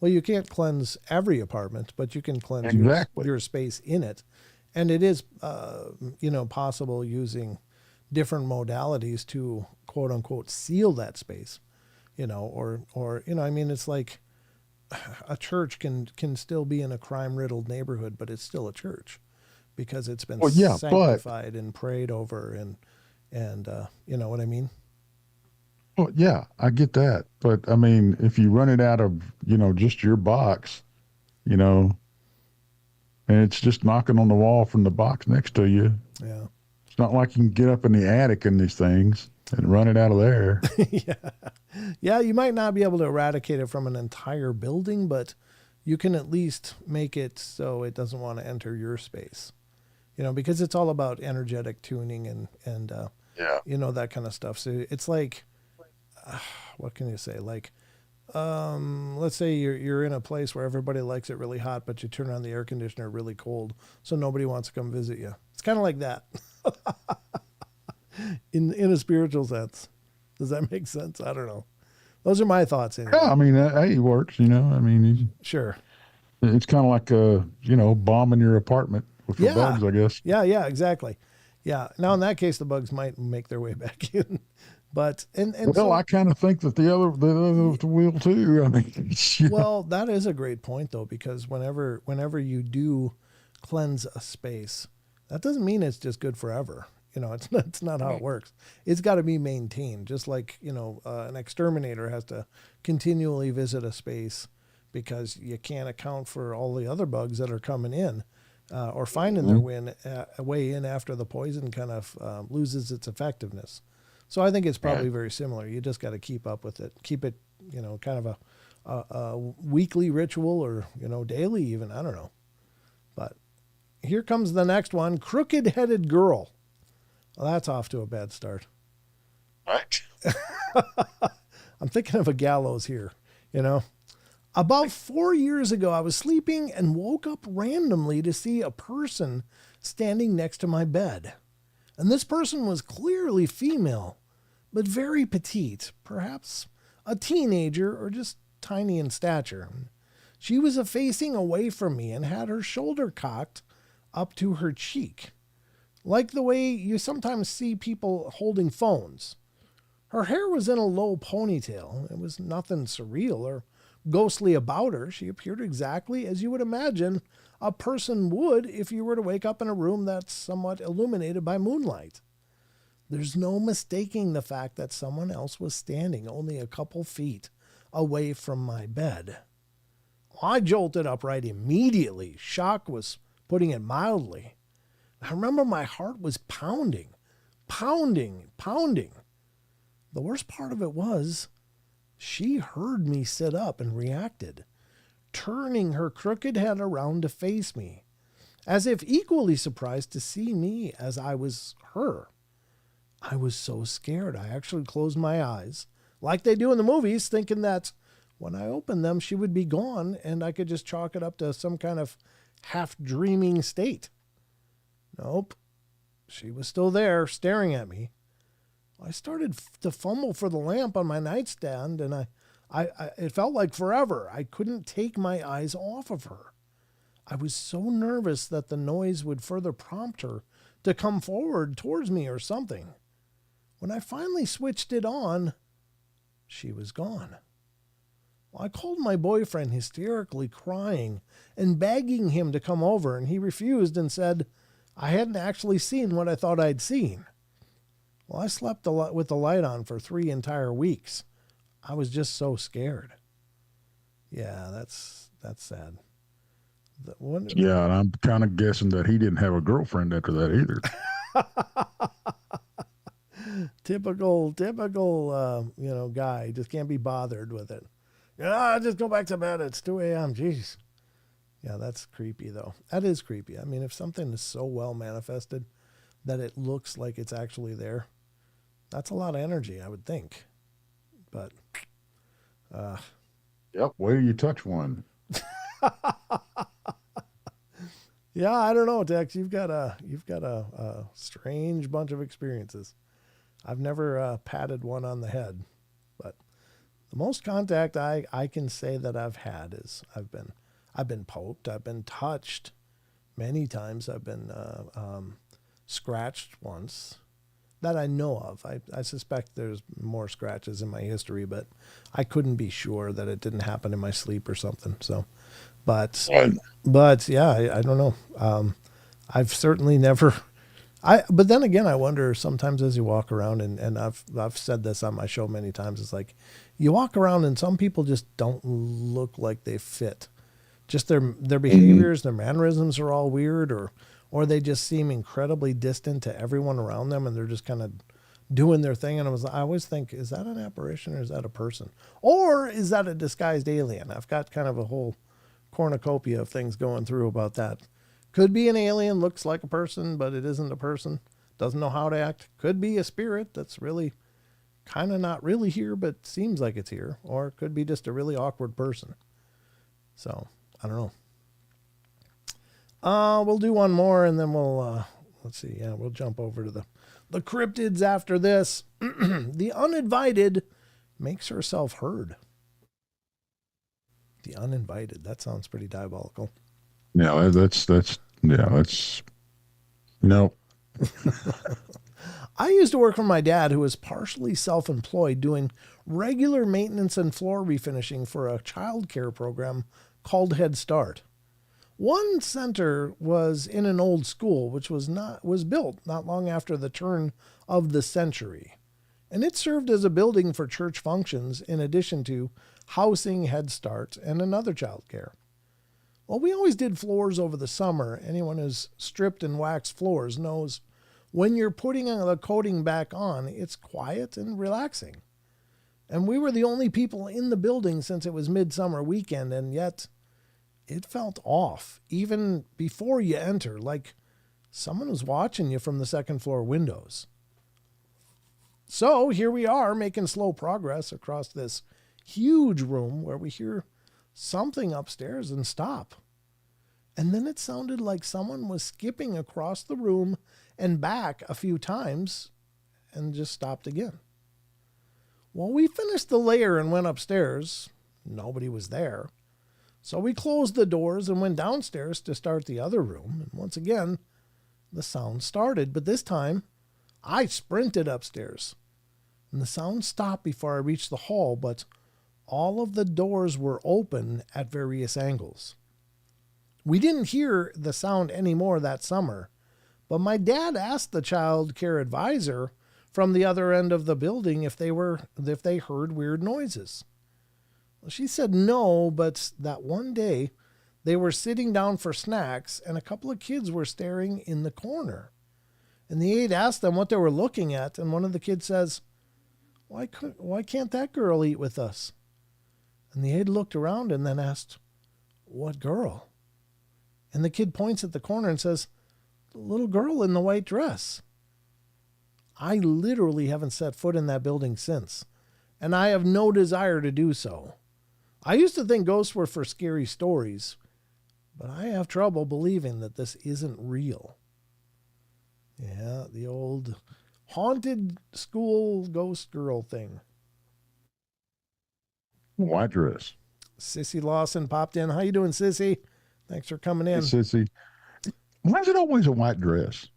well, you can't cleanse every apartment, but you can cleanse exactly. your space in it, and it is possible using different modalities to quote unquote seal that space, or I mean, it's like a church can still be in a crime riddled neighborhood, but it's still a church because it's been Well, yeah, but sanctified and prayed over and you know what I mean? well, yeah, I get that. But I mean, if you run it out of, just your box, you know, and it's just knocking on the wall from the box next to you, Yeah. it's not like you can get up in the attic in these things and run it out of there. Yeah. Yeah, you might not be able to eradicate it from an entire building, but you can at least make it so it doesn't want to enter your space. Because it's all about energetic tuning and Yeah. that kind of stuff. So it's like what can you say? Like let's say you're in a place where everybody likes it really hot, but you turn on the air conditioner really cold, so nobody wants to come visit you. It's kind of like that. in a spiritual sense. Does that make sense? I don't know. Those are my thoughts anyway. Yeah, I mean, hey, it works, I mean, Sure. it's kind of like, bombing your apartment with the bugs, I guess. Yeah, exactly. Yeah. Now in that case, the bugs might make their way back in, but Well, so, I kind of think that the other will too. I mean, well, that is a great point though, because whenever you do cleanse a space, that doesn't mean it's just good forever. It's not how it works. It's got to be maintained, just like an exterminator has to continually visit a space because you can't account for all the other bugs that are coming in or finding their way in after the poison kind of loses its effectiveness. So I think it's probably very similar. You just got to keep up with it, keep it kind of a weekly ritual or daily even. I don't know, but here comes the next one: crooked-headed girl. Well, that's off to a bad start. right. I'm thinking of a gallows here, About 4 years ago, I was sleeping and woke up randomly to see a person standing next to my bed. And this person was clearly female, but very petite, perhaps a teenager or just tiny in stature. She was facing away from me and had her shoulder cocked up to her cheek, like the way you sometimes see people holding phones. Her hair was in a low ponytail. It was nothing surreal or ghostly about her. She appeared exactly as you would imagine a person would if you were to wake up in a room that's somewhat illuminated by moonlight. There's no mistaking the fact that someone else was standing only a couple feet away from my bed. I jolted upright immediately. Shock was putting it mildly. I remember my heart was pounding. The worst part of it was she heard me sit up and reacted, turning her crooked head around to face me, as if equally surprised to see me as I was her. I was so scared I actually closed my eyes, like they do in the movies, thinking that when I opened them she would be gone and I could just chalk it up to some kind of half-dreaming state. Nope. She was still there, staring at me. I started to fumble for the lamp on my nightstand, and it felt like forever. I couldn't take my eyes off of her. I was so nervous that the noise would further prompt her to come forward towards me or something. When I finally switched it on, she was gone. Well, I called my boyfriend, hysterically crying and begging him to come over, and he refused and said I hadn't actually seen what I thought I'd seen. Well, I slept with the light on for 3 entire weeks. I was just so scared. Yeah, that's sad. Yeah, and I'm kind of guessing that he didn't have a girlfriend after that either. Typical, guy. Just can't be bothered with it. Just go back to bed. It's 2 a.m. Jeez. Yeah, that's creepy, though. That is creepy. I mean, if something is so well manifested that it looks like it's actually there, that's a lot of energy, I would think. But, Yep. Wait till you touch one. yeah, I don't know, Tex. You've got a strange bunch of experiences. I've never patted one on the head, but the most contact I can say that I've had is I've been poked, I've been touched many times, I've been scratched once that I know of. I suspect there's more scratches in my history, but I couldn't be sure that it didn't happen in my sleep or something. So, but Right. but yeah, I don't know. I've certainly never. But then again, I wonder sometimes as you walk around, and I've said this on my show many times. It's like you walk around and some people just don't look like they fit. Just their Mhm. behaviors, their mannerisms are all weird, or they just seem incredibly distant to everyone around them, and they're just kind of doing their thing. And I always think, is that an apparition or is that a person, or is that a disguised alien? I've got kind of a whole cornucopia of things going through about that. Could be an alien, looks like a person, but it isn't a person. Doesn't know how to act. Could be a spirit that's really kind of not really here, but seems like it's here. Or it could be just a really awkward person. So, I don't know. We'll do one more and then let's see. Yeah, we'll jump over to the cryptids after this. The uninvited makes herself heard. The uninvited. That sounds pretty diabolical. Yeah, that's no. I used to work for my dad, who was partially self employed, doing regular maintenance and floor refinishing for a child care program called Head Start. One center was in an old school, which was built not long after the turn of the century, and it served as a building for church functions in addition to housing Head Start and another child care. Well, we always did floors over the summer. Anyone who's stripped and waxed floors knows when you're putting the coating back on, it's quiet and relaxing. And we were the only people in the building since it was midsummer weekend, and yet it felt off, even before you enter, like someone was watching you from the second floor windows. So here we are making slow progress across this huge room where we hear something upstairs and stop. And then it sounded like someone was skipping across the room and back a few times and just stopped again. Well, we finished the layer and went upstairs. Nobody was there. So we closed the doors and went downstairs to start the other room. And once again, the sound started. But this time, I sprinted upstairs. And the sound stopped before I reached the hall, but all of the doors were open at various angles. We didn't hear the sound anymore that summer, but my dad asked the child care advisor from the other end of the building if they heard weird noises. Well, she said no, but that one day they were sitting down for snacks and a couple of kids were staring in the corner. And the aide asked them what they were looking at, and one of the kids says, why can't that girl eat with us? And the aide looked around and then asked, what girl? And the kid points at the corner and says, the little girl in the white dress. I literally haven't set foot in that building since, and I have no desire to do so. I used to think ghosts were for scary stories, but I have trouble believing that this isn't real. Yeah, the old haunted school ghost girl thing. White dress. Sissy Lawson popped in. How you doing, Sissy? Thanks for coming Hey, in. sissy. Why is it always a white dress?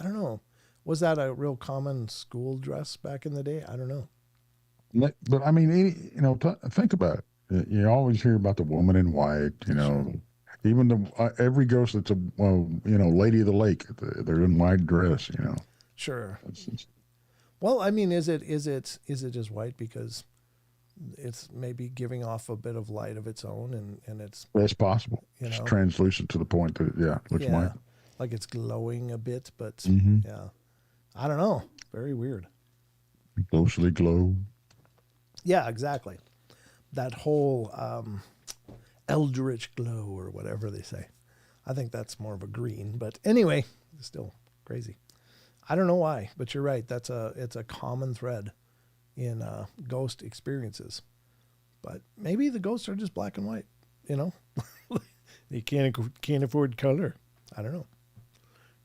I don't know. Was that a real common school dress back in the day? I don't know. But I mean, think about it. You always hear about the woman in white. Sure. Even every ghost that's a lady of the lake, they're in white dress. Sure. It's Well, I mean, is it just white because it's maybe giving off a bit of light of its own, and it's, that's possible. you It's know, translucent to the point that it looks white. yeah, like it's glowing a bit, but Mm-hmm. yeah, I don't know. Very weird. Ghostly glow. Yeah, exactly. That whole eldritch glow or whatever they say. I think that's more of a green, but anyway, it's still crazy. I don't know why, but you're right. It's a common thread in ghost experiences. But maybe the ghosts are just black and white. You know, they can't afford color. I don't know.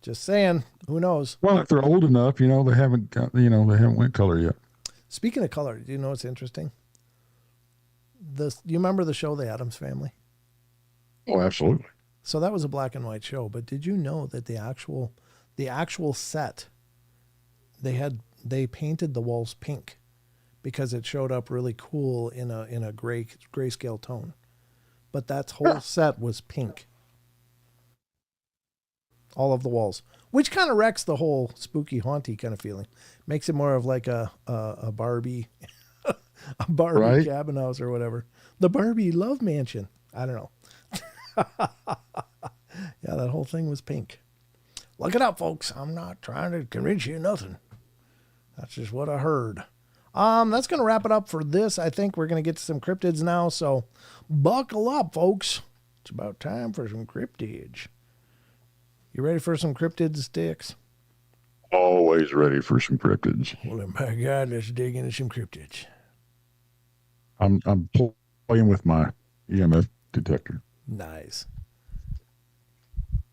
Just saying. Who knows? Well, if they're old enough, you know, they haven't got, you know, they haven't went color yet. Speaking of color, do you know what's interesting? You remember the show The Addams Family? Oh, absolutely. So that was a black and white show, but did you know that the actual set, they painted the walls pink because it showed up really cool in a grayscale tone. But that whole set was pink. All of the walls, which kind of wrecks the whole spooky haunty kind of feeling. Makes it more of like a Barbie a Barbie right? cabin house or whatever. The Barbie love mansion. I don't know. Yeah, that whole thing was pink. Look it up, folks. I'm not trying to convince you nothing. That's just what I heard. That's going to wrap it up for this. I think we're going to get to some cryptids now, so buckle up, folks. It's about time for some cryptids. You ready for some cryptids, Dix? Always ready for some cryptids. Well, then, by God, let's dig into some cryptids. I'm playing with my EMF detector. Nice.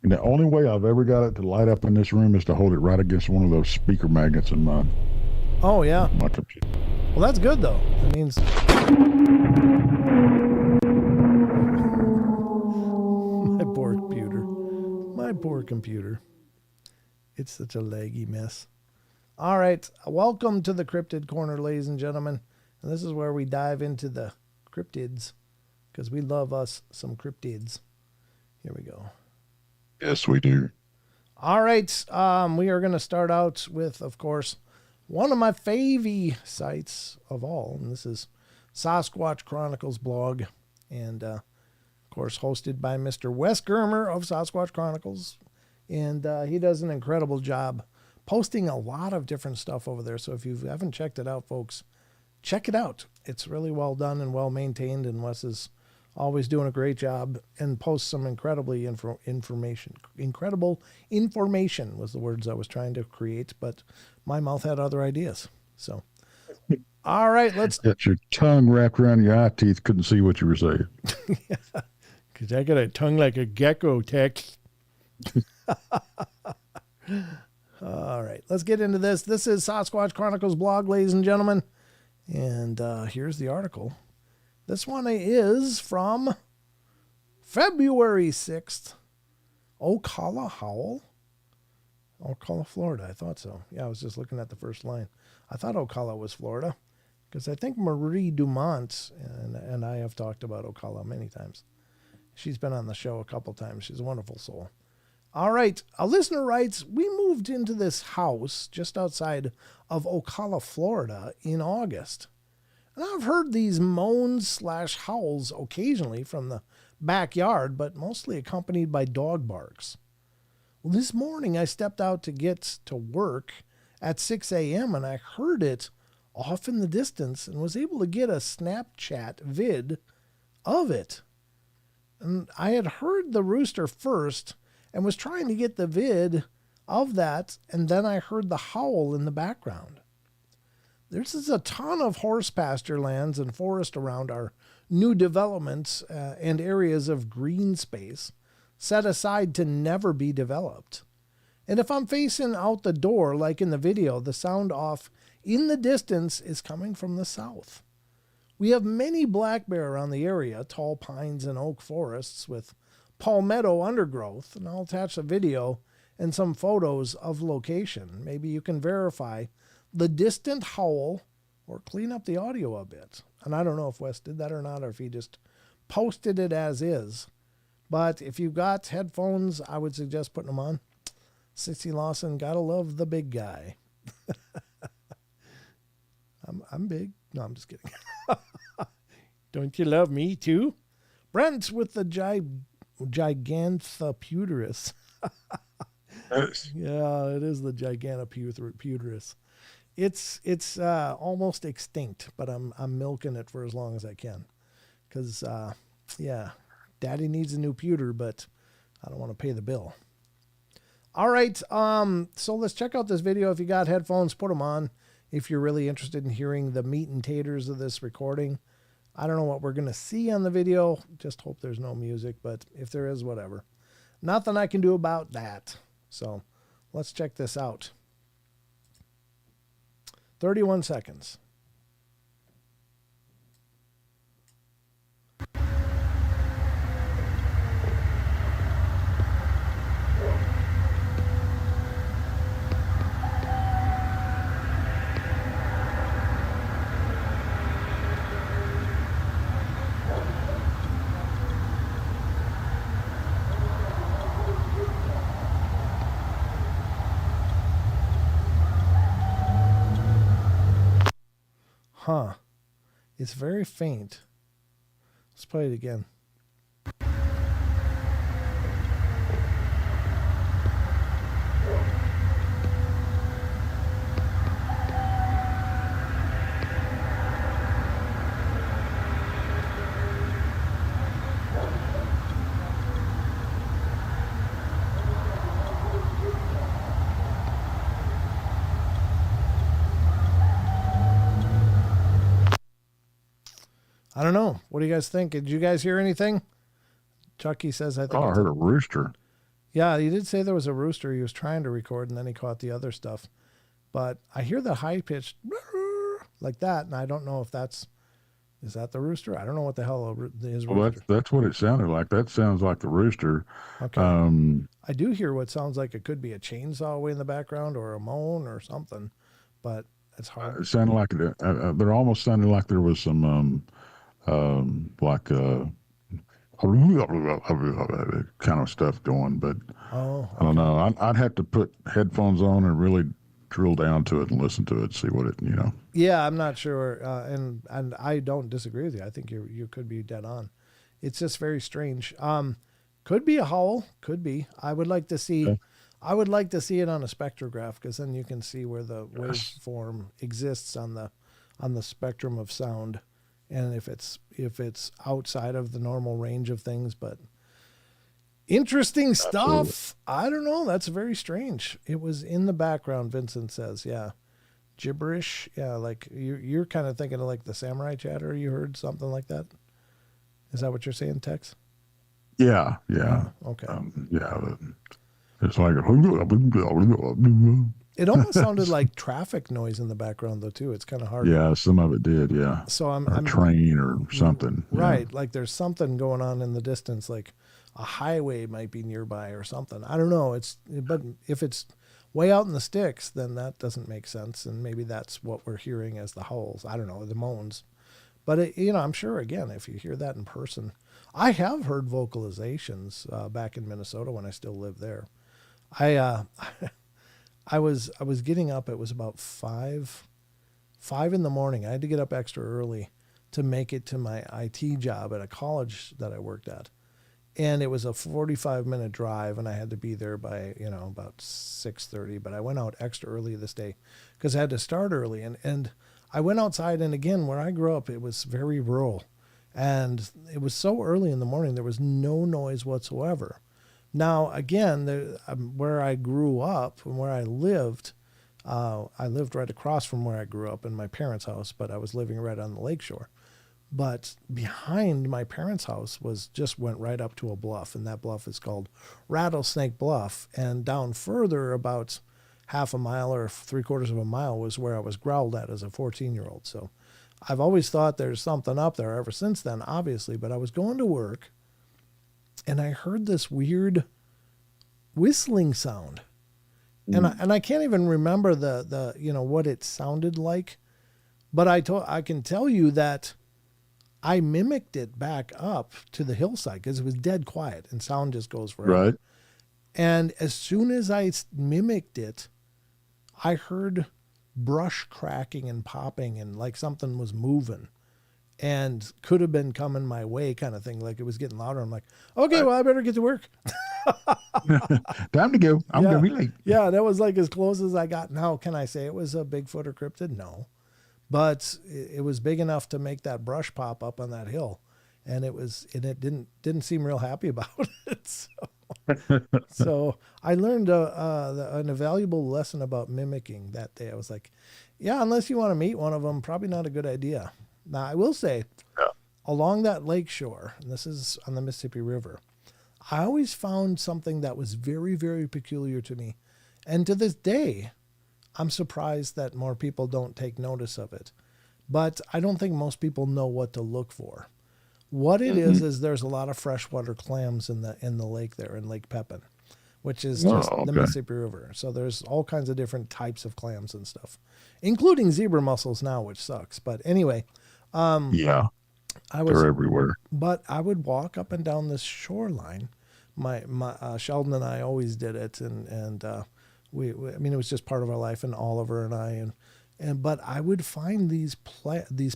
And the only way I've ever got it to light up in this room is to hold it right against one of those speaker magnets in my my computer. Well, that's good, though. That means... My poor computer. It's such a laggy mess. All right. Welcome to the Cryptid Corner, ladies and gentlemen. And this is where we dive into the cryptids because we love us some cryptids. Here we go. Yes, we do. All right. We are going to start out with, of course, one of my favy sites of all. And this is Sasquatch Chronicles blog. And, of course, hosted by Mr. Wes Germer of Sasquatch Chronicles. And he does an incredible job posting a lot of different stuff over there. So if you haven't checked it out, folks, check it out. It's really well done and well maintained. And Wes is always doing a great job and posts some incredible information. Incredible information was the words I was trying to create, but my mouth had other ideas. So, all right, let's... Get your tongue wrapped around your eye teeth. Couldn't see what you were saying. Yeah, because I got a tongue like a gecko, Tex. All right, let's get into this. This is Sasquatch Chronicles blog, ladies and gentlemen. And here's the article. This one is from February 6th. Ocala Howl? Ocala, Florida. I thought so. Yeah, I was just looking at the first line. I thought Ocala was Florida because I think Marie Dumont and I have talked about Ocala many times. She's been on the show a couple times. She's a wonderful soul. All right. A listener writes, we moved into this house just outside of Ocala, Florida in August. And I've heard these moans/howls occasionally from the backyard, but mostly accompanied by dog barks. Well, this morning I stepped out to get to work at 6 a.m. and I heard it off in the distance and was able to get a Snapchat vid of it. And I had heard the rooster first and was trying to get the vid of that, and then I heard the howl in the background. There's a ton of horse pasture lands and forest around our new developments and areas of green space set aside to never be developed. And if I'm facing out the door, like in the video, the sound off in the distance is coming from the south. We have many black bear around the area, tall pines and oak forests with palmetto undergrowth, and I'll attach a video and some photos of location. Maybe you can verify the distant howl or clean up the audio a bit. And I don't know if Wes did that or not, or if he just posted it as is. But if you've got headphones, I would suggest putting them on. Sissy Lawson, gotta love the big guy. I'm big. No, I'm just kidding. Don't you love me too? Brent with the Giganthopudorus. Yeah, it is the Giganthopudorus. It's almost extinct, but I'm milking it for as long as I can. Because, yeah, Daddy needs a new pewter, but I don't want to pay the bill. All right, so let's check out this video. If you got headphones, put them on. If you're really interested in hearing the meat and taters of this recording. I don't know what we're going to see on the video. Just hope there's no music, but if there is, whatever. Nothing I can do about that. So let's check this out. 31 seconds. Huh. It's very faint. Let's play it again. I don't know. What do you guys think? Did you guys hear anything? Chucky says, I think. Oh, I heard a rooster. Yeah, he did say there was a rooster he was trying to record, and then he caught the other stuff. But I hear the high-pitched like that, and I don't know if is that the rooster? I don't know what the hell is Well, rooster. that's what it sounded like. That sounds like the rooster. Okay. I do hear what sounds like it could be a chainsaw way in the background or a moan or something, but it's hard. It sounded like they're almost sounding like there was some like kind of stuff going, but Okay. I don't know. I'd have to put headphones on and really drill down to it and listen to it, see what it, Yeah, I'm not sure, and I don't disagree with you. I think you could be dead on. It's just very strange. Could be a howl. Could be. I would like to see. Okay. I would like to see it on a spectrograph because then you can see where the waveform exists on the spectrum of sound, and if it's outside of the normal range of things. But interesting stuff. Absolutely. I don't know. That's very strange. It was in the background. Vincent says, yeah. Gibberish, yeah, like you're kind of thinking of like the samurai chatter. You heard something like that? Is that what you're saying, Tex? Yeah. Okay. Yeah, it's like it almost sounded like traffic noise in the background, though. Too, it's kind of hard. Yeah, some of it did. Yeah. So I'm train or something. Right, yeah. Like there's something going on in the distance, like a highway might be nearby or something. I don't know. But if it's way out in the sticks, then that doesn't make sense. And maybe that's what we're hearing as the howls. I don't know, the moans. But, I'm sure, again, if you hear that in person, I have heard vocalizations back in Minnesota when I still lived there. I was getting up. It was about 5 in the morning. I had to get up extra early to make it to my IT job at a college that I worked at. And it was a 45-minute drive, and I had to be there by, about 6:30. But I went out extra early this day because I had to start early. And I went outside, and again, where I grew up, it was very rural. And it was so early in the morning, there was no noise whatsoever. Now, again, where I grew up and where I lived right across from where I grew up in my parents' house, but I was living right on the lakeshore. But behind my parents' house went right up to a bluff, and that bluff is called Rattlesnake Bluff. And down further, about half a mile or 3/4 of a mile, was where I was growled at as a 14-year-old. So I've always thought there's something up there ever since then, obviously. But I was going to work, and I heard this weird whistling sound, and I can't even remember the what it sounded like, but I can tell you that I mimicked it back up to the hillside because it was dead quiet and sound just goes forever. Right. And as soon as I mimicked it, I heard brush cracking and popping and like something was moving and could have been coming my way kind of thing. Like it was getting louder. I'm like, okay, well, I better get to work. Time to go. I'm going to be late. Yeah, that was like as close as I got. Now, can I say it was a Bigfoot or cryptid? No. But it was big enough to make that brush pop up on that hill. And it didn't seem real happy about it. So I learned an invaluable lesson about mimicking that day. I was like, yeah, unless you want to meet one of them, probably not a good idea. Now, I will say, along that lake shore, and this is on the Mississippi River, I always found something that was very, very peculiar to me. And to this day, I'm surprised that more people don't take notice of it. But I don't think most people know what to look for. What it is there's a lot of freshwater clams in the lake there, in Lake Pepin, which is just the Mississippi River. So there's all kinds of different types of clams and stuff, including zebra mussels now, which sucks. But anyway, they're everywhere. But I would walk up and down this shoreline. My Sheldon and I always did it, and we I mean, it was just part of our life, and Oliver and I, but I would find these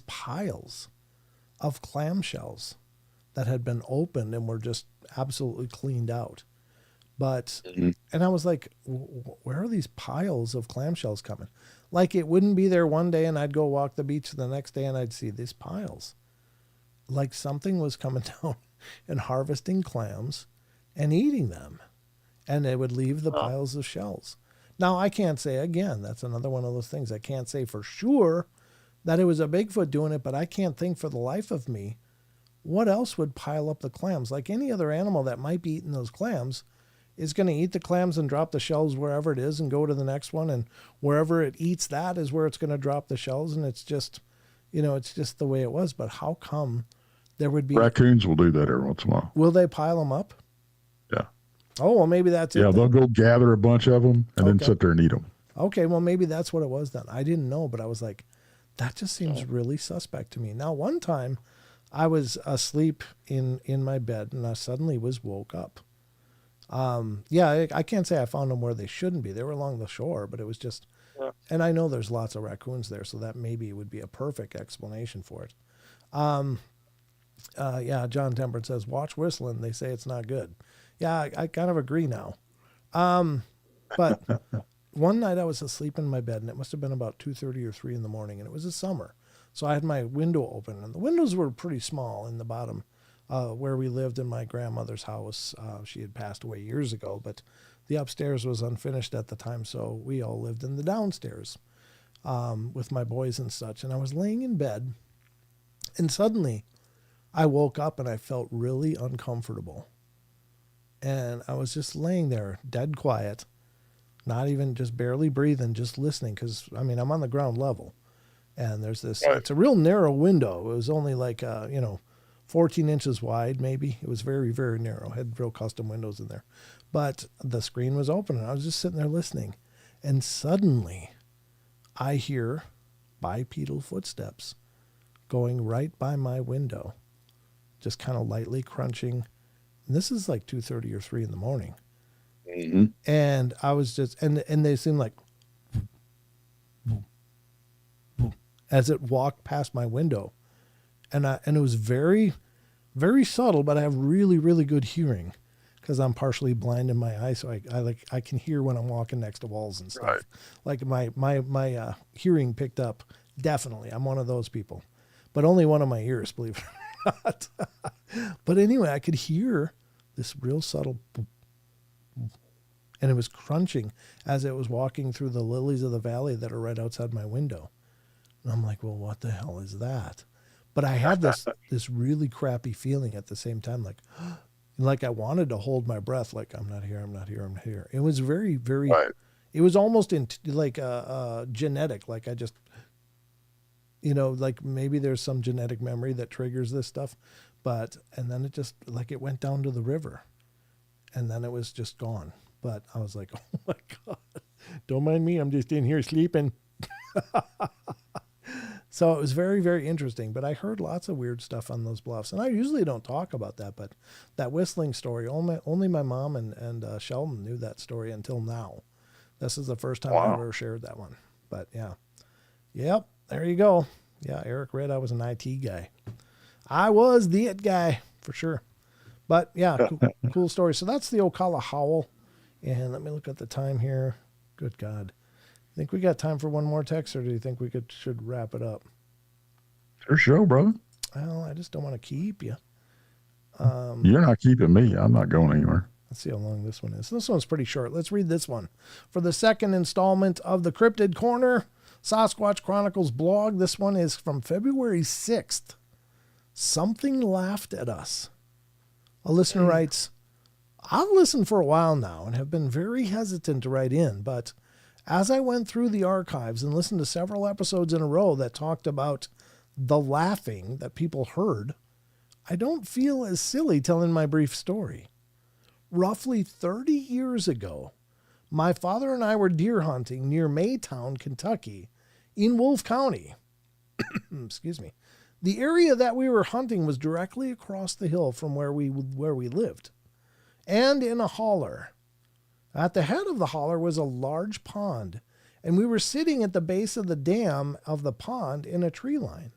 piles of clamshells that had been opened and were just absolutely cleaned out. But, and I was like, where are these piles of clamshells coming? Like, it wouldn't be there one day and I'd go walk the beach the next day and I'd see these piles. Like something was coming down and harvesting clams and eating them. And they would leave the piles of shells. Now, I can't say, again, that's another one of those things. I can't say for sure that it was a Bigfoot doing it, but I can't think for the life of me what else would pile up the clams. Like any other animal that might be eating those clams is going to eat the clams and drop the shells wherever it is and go to the next one. And wherever it eats that is where it's going to drop the shells. And it's just, it's just the way it was. But how come there would be... Raccoons will do that every once in a while. Will they pile them up? Yeah. Oh, well, maybe that's it. Yeah, they'll go gather a bunch of them and then sit there and eat them. Okay, well, maybe that's what it was then. I didn't know, but I was like, that just seems really suspect to me. Now, one time I was asleep in my bed and I suddenly was woke up. I can't say I found them where they shouldn't be. They were along the shore, but it was just, and I know there's lots of raccoons there, so that maybe would be a perfect explanation for it. John Temperance says, watch whistling. They say it's not good. Yeah, I kind of agree now. But one night I was asleep in my bed and it must have been about 2:30 or 3 in the morning, and it was the summer. So I had my window open and the windows were pretty small in the bottom where we lived in my grandmother's house. She had passed away years ago, but the upstairs was unfinished at the time. So we all lived in the downstairs with my boys and such. And I was laying in bed and suddenly I woke up and I felt really uncomfortable. And I was just laying there dead quiet, not even just barely breathing, just listening. Cause I mean, I'm on the ground level and there's this, it's a real narrow window. It was only like, 14 inches wide, maybe. It was very, very narrow. Had real custom windows in there, but the screen was open and I was just sitting there listening. And suddenly I hear bipedal footsteps going right by my window, just kind of lightly crunching. And this is like 2:30 or 3 in the morning. Mm-hmm. And I was just, and they seemed like, as it walked past my window. And it was very, very subtle, but I have really, really good hearing because I'm partially blind in my eyes. So I can hear when I'm walking next to walls and stuff. Right. Like my hearing picked up. Definitely. I'm one of those people, but only one of my ears, believe it or not. But anyway, I could hear this real subtle boop, boop, and it was crunching as it was walking through the lilies of the valley that are right outside my window. And I'm like, well, what the hell is that? But I had this really crappy feeling at the same time, like I wanted to hold my breath, like I'm not here, I'm not here, I'm not here. It was very, very, it was almost genetic. Like I just, like maybe there's some genetic memory that triggers this stuff, and then it just like it went down to the river and then it was just gone. But I was like, oh my God, don't mind me. I'm just in here sleeping. So it was very, very interesting, but I heard lots of weird stuff on those bluffs. And I usually don't talk about that, but that whistling story, only my mom and Sheldon knew that story until now. This is the first time I ever shared that one. But yeah. Yep. There you go. Yeah. Eric read I was an IT guy. I was the IT guy for sure. But yeah, cool story. So that's the Ocala Howl. And let me look at the time here. Good God. Think we got time for one more text, or do you think we should wrap it up? Your show, brother. Well, I just don't want to keep you. You're not keeping me. I'm not going anywhere. Let's see how long this one is. This one's pretty short. Let's read this one. For the second installment of the Cryptid Corner, Sasquatch Chronicles blog. This one is from February 6th. Something laughed at us. A listener writes, I've listened for a while now and have been very hesitant to write in, but as I went through the archives and listened to several episodes in a row that talked about the laughing that people heard, I don't feel as silly telling my brief story. Roughly 30 years ago, my father and I were deer hunting near Maytown, Kentucky, in Wolfe County. Excuse me. The area that we were hunting was directly across the hill from where we lived, and in a holler. At the head of the holler was a large pond, and we were sitting at the base of the dam of the pond in a tree line.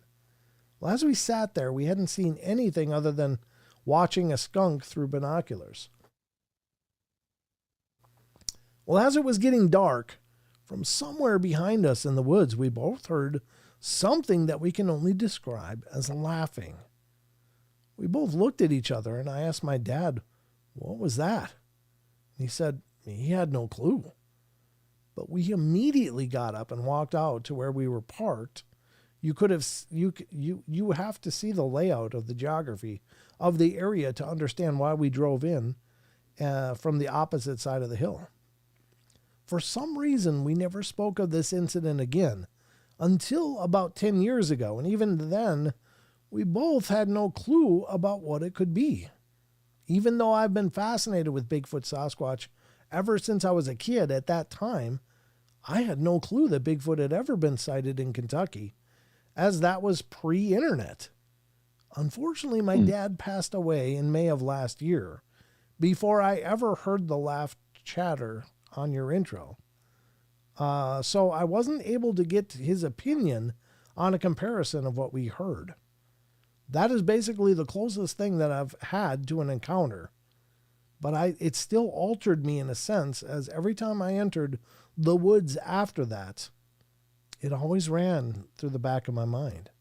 Well, as we sat there, we hadn't seen anything other than watching a skunk through binoculars. Well, as it was getting dark, from somewhere behind us in the woods, we both heard something that we can only describe as laughing. We both looked at each other, and I asked my dad, "What was that?" He said he had no clue. But we immediately got up and walked out to where we were parked. You have to see the layout of the geography of the area to understand why we drove in from the opposite side of the hill. For some reason, we never spoke of this incident again until about 10 years ago, and even then, we both had no clue about what it could be. Even though I've been fascinated with Bigfoot Sasquatch ever since I was a kid, at that time, I had no clue that Bigfoot had ever been sighted in Kentucky, as that was pre-internet. Unfortunately, my dad passed away in May of last year, before I ever heard the laugh chatter on your intro. So I wasn't able to get his opinion on a comparison of what we heard. That is basically the closest thing that I've had to an encounter. But it still altered me in a sense, as every time I entered the woods after that, it always ran through the back of my mind.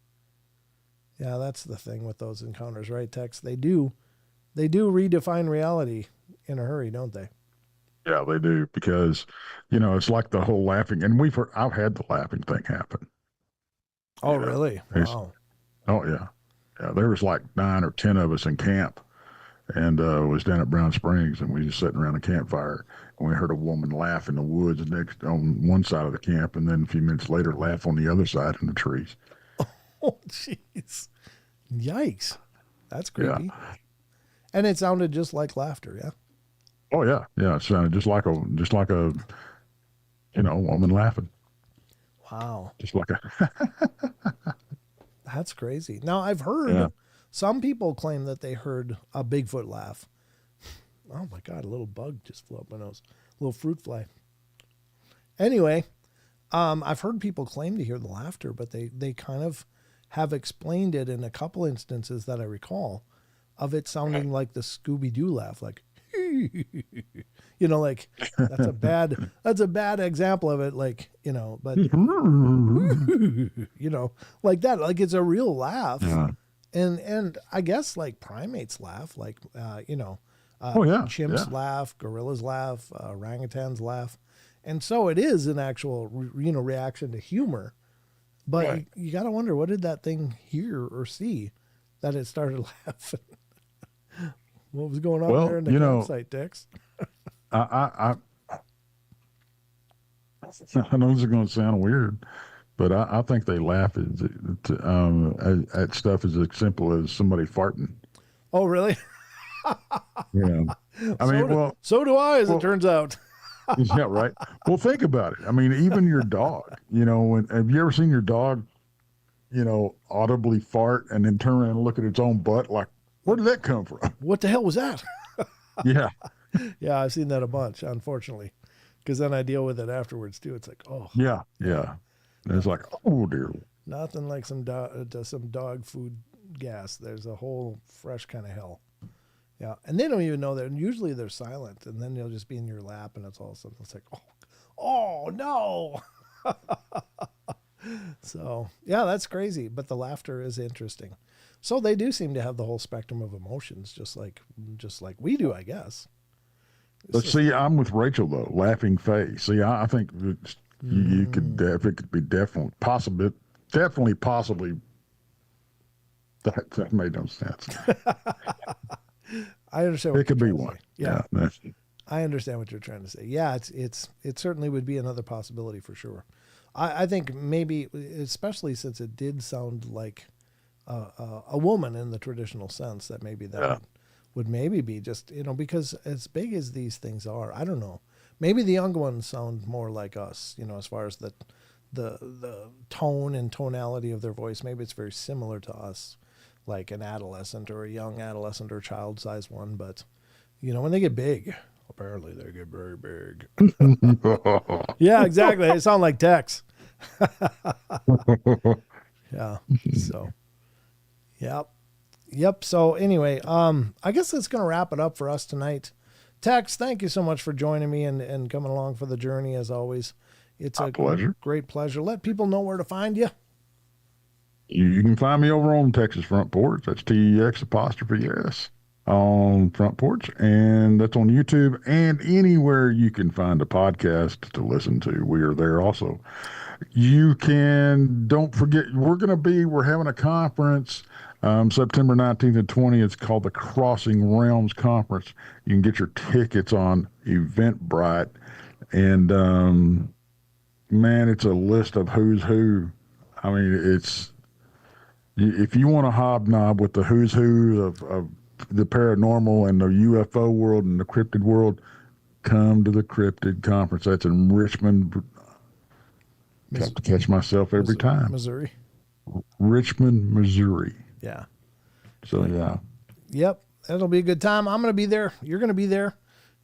Yeah, that's the thing with those encounters, right, Tex? They do redefine reality in a hurry, don't they? Yeah, they do, because, it's like the whole laughing, and I've had the laughing thing happen. Oh, really? Wow. Oh, yeah. Yeah, there was like 9 or 10 of us in camp, and was down at Brown Springs, and we just sitting around a campfire, and we heard a woman laugh in the woods next on one side of the camp, and then a few minutes later laugh on the other side in the trees. Oh, jeez. Yikes. That's creepy. Yeah. And it sounded just like laughter, yeah? Oh, yeah. Yeah, it sounded just like a woman laughing. Wow. Just like a... That's crazy. Now, I've heard some people claim that they heard a Bigfoot laugh. Oh, my God, a little bug just flew up my nose. A little fruit fly. Anyway, I've heard people claim to hear the laughter, but they kind of have explained it in a couple instances that I recall of it sounding like the Scooby-Doo laugh, like, like that's a bad example of it, like, but like that, like it's a real laugh. Yeah. And I guess like primates laugh, like chimps laugh, gorillas laugh, orangutans laugh, and so it is an actual reaction to humor. But you got to wonder, what did that thing hear or see that it started laughing? What was going on there in the campsite, Dix? I know this is going to sound weird, but I think they laugh at stuff as simple as somebody farting. Oh, really? Yeah. So do I, as it turns out. Yeah, right. Well, think about it. I mean, even your dog, have you ever seen your dog, audibly fart and then turn around and look at its own butt like, where did that come from? What the hell was that? Yeah. Yeah, I've seen that a bunch, unfortunately, because then I deal with it afterwards too. It's like, oh. Yeah, yeah. And it's like, oh dear. Nothing like some dog food gas. There's a whole fresh kind of hell. Yeah, and they don't even know that. Usually they're silent, and then they'll just be in your lap, and it's all something. It's like, oh no. So yeah, that's crazy. But the laughter is interesting. So they do seem to have the whole spectrum of emotions, just like we do, I guess. But see, I'm with Rachel though. Laughing face. See, I think you could. If it could be definitely, possibly. That made no sense. I understand what It could you're be trying to one. say. Yeah. That's, I understand what you're trying to say. Yeah, it certainly would be another possibility for sure. I think maybe, especially since it did sound like a woman in the traditional sense, that maybe that yeah. would maybe be just, because as big as these things are, I don't know. Maybe the young ones sound more like us, as far as the tone and tonality of their voice. Maybe it's very similar to us, like an adolescent or a young adolescent or child-sized one. But when they get big, apparently they get very big. Yeah, exactly. They sound like Tex. Yeah. So, yep. Yep. So anyway, I guess that's going to wrap it up for us tonight. Tex, thank you so much for joining me and coming along for the journey as always. It's a pleasure. great pleasure. Let people know where to find you. You can find me over on Texas Front Porch. That's TEX' on Front Porch. And that's on YouTube and anywhere you can find a podcast to listen to. We are there also. Don't forget, we're having a conference September 19th and 20th. It's called the Crossing Realms Conference. You can get your tickets on Eventbrite. And, man, it's a list of who's who. I mean, if you want to hobnob with the who's who of the paranormal and the UFO world and the cryptid world, come to the Cryptid Conference. That's in Richmond. Have to catch myself every time. Missouri. Richmond, Missouri. Yeah. So, yeah. Yep. That'll be a good time. I'm going to be there. You're going to be there.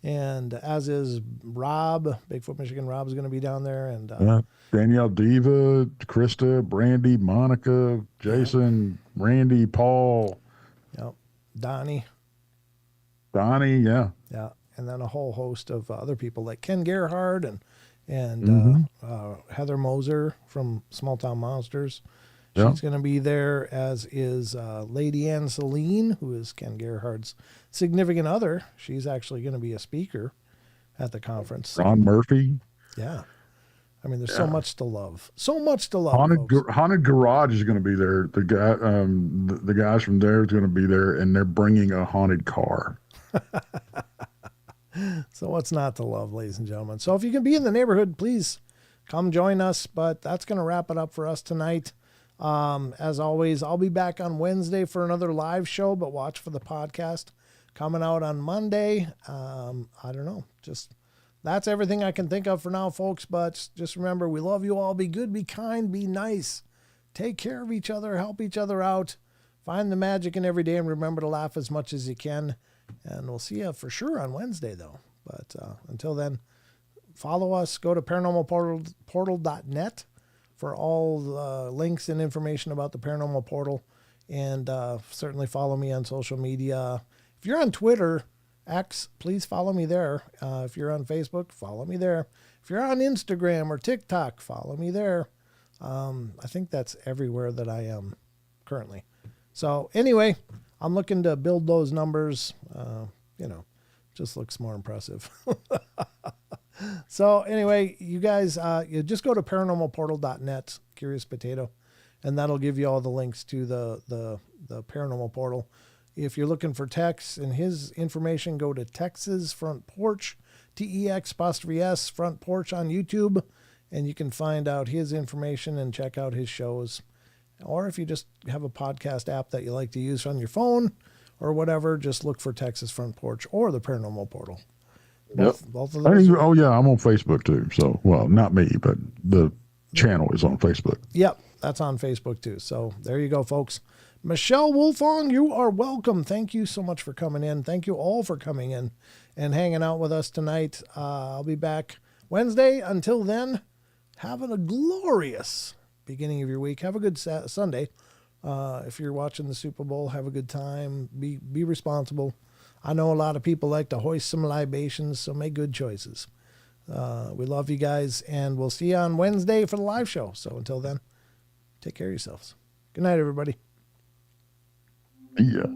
And as is Rob, Bigfoot Michigan Rob is going to be down there. And Danielle Diva, Krista, Brandy, Monica, Jason, Randy, Paul. Yep. Donnie. Yeah. Yeah. And then a whole host of other people like Ken Gerhard and Heather Moser from Small Town Monsters. She's going to be there, as is Lady Ann Celine, who is Ken Gerhard's significant other. She's actually going to be a speaker at the conference. Ron Murphy. Yeah. I mean, there's so much to love. So much to love. Haunted Garage is going to be there. The guys from there is going to be there, and they're bringing a haunted car. So what's not to love, ladies and gentlemen? So if you can be in the neighborhood, please come join us. But that's going to wrap it up for us tonight. As always, I'll be back on Wednesday for another live show, but watch for the podcast coming out on Monday. I don't know. That's everything I can think of for now, folks. But just remember, we love you all. Be good, be kind, be nice. Take care of each other, help each other out. Find the magic in every day, and remember to laugh as much as you can. And we'll see you for sure on Wednesday, though. But until then, follow us. Go to paranormalportal.net for all the links and information about the Paranormal Portal. And certainly follow me on social media. If you're on Twitter, X, please follow me there. If you're on Facebook, follow me there. If you're on Instagram or TikTok, follow me there. I think that's everywhere that I am currently. So anyway, I'm looking to build those numbers. Just looks more impressive. So anyway, you guys, you just go to paranormalportal.net, Curious Potato, and that'll give you all the links to the Paranormal Portal. If you're looking for Tex and his information, go to Tex's Front Porch, TEX' Front Porch on YouTube, and you can find out his information and check out his shows. Or if you just have a podcast app that you like to use on your phone or whatever, just look for Texas Front Porch or the Paranormal Portal. Both of those. Oh, yeah, I'm on Facebook too. So, well, not me, but the channel is on Facebook. Yep, that's on Facebook too. So there you go, folks. Michelle Wolfong, you are welcome. Thank you so much for coming in. Thank you all for coming in and hanging out with us tonight. I'll be back Wednesday. Until then, having a glorious beginning of your week. Have a good Sunday. If you're watching the Super Bowl, have a good time. Be responsible. I know a lot of people like to hoist some libations, so make good choices. We love you guys, and we'll see you on Wednesday for the live show. So until then, take care of yourselves. Good night, everybody. Yeah.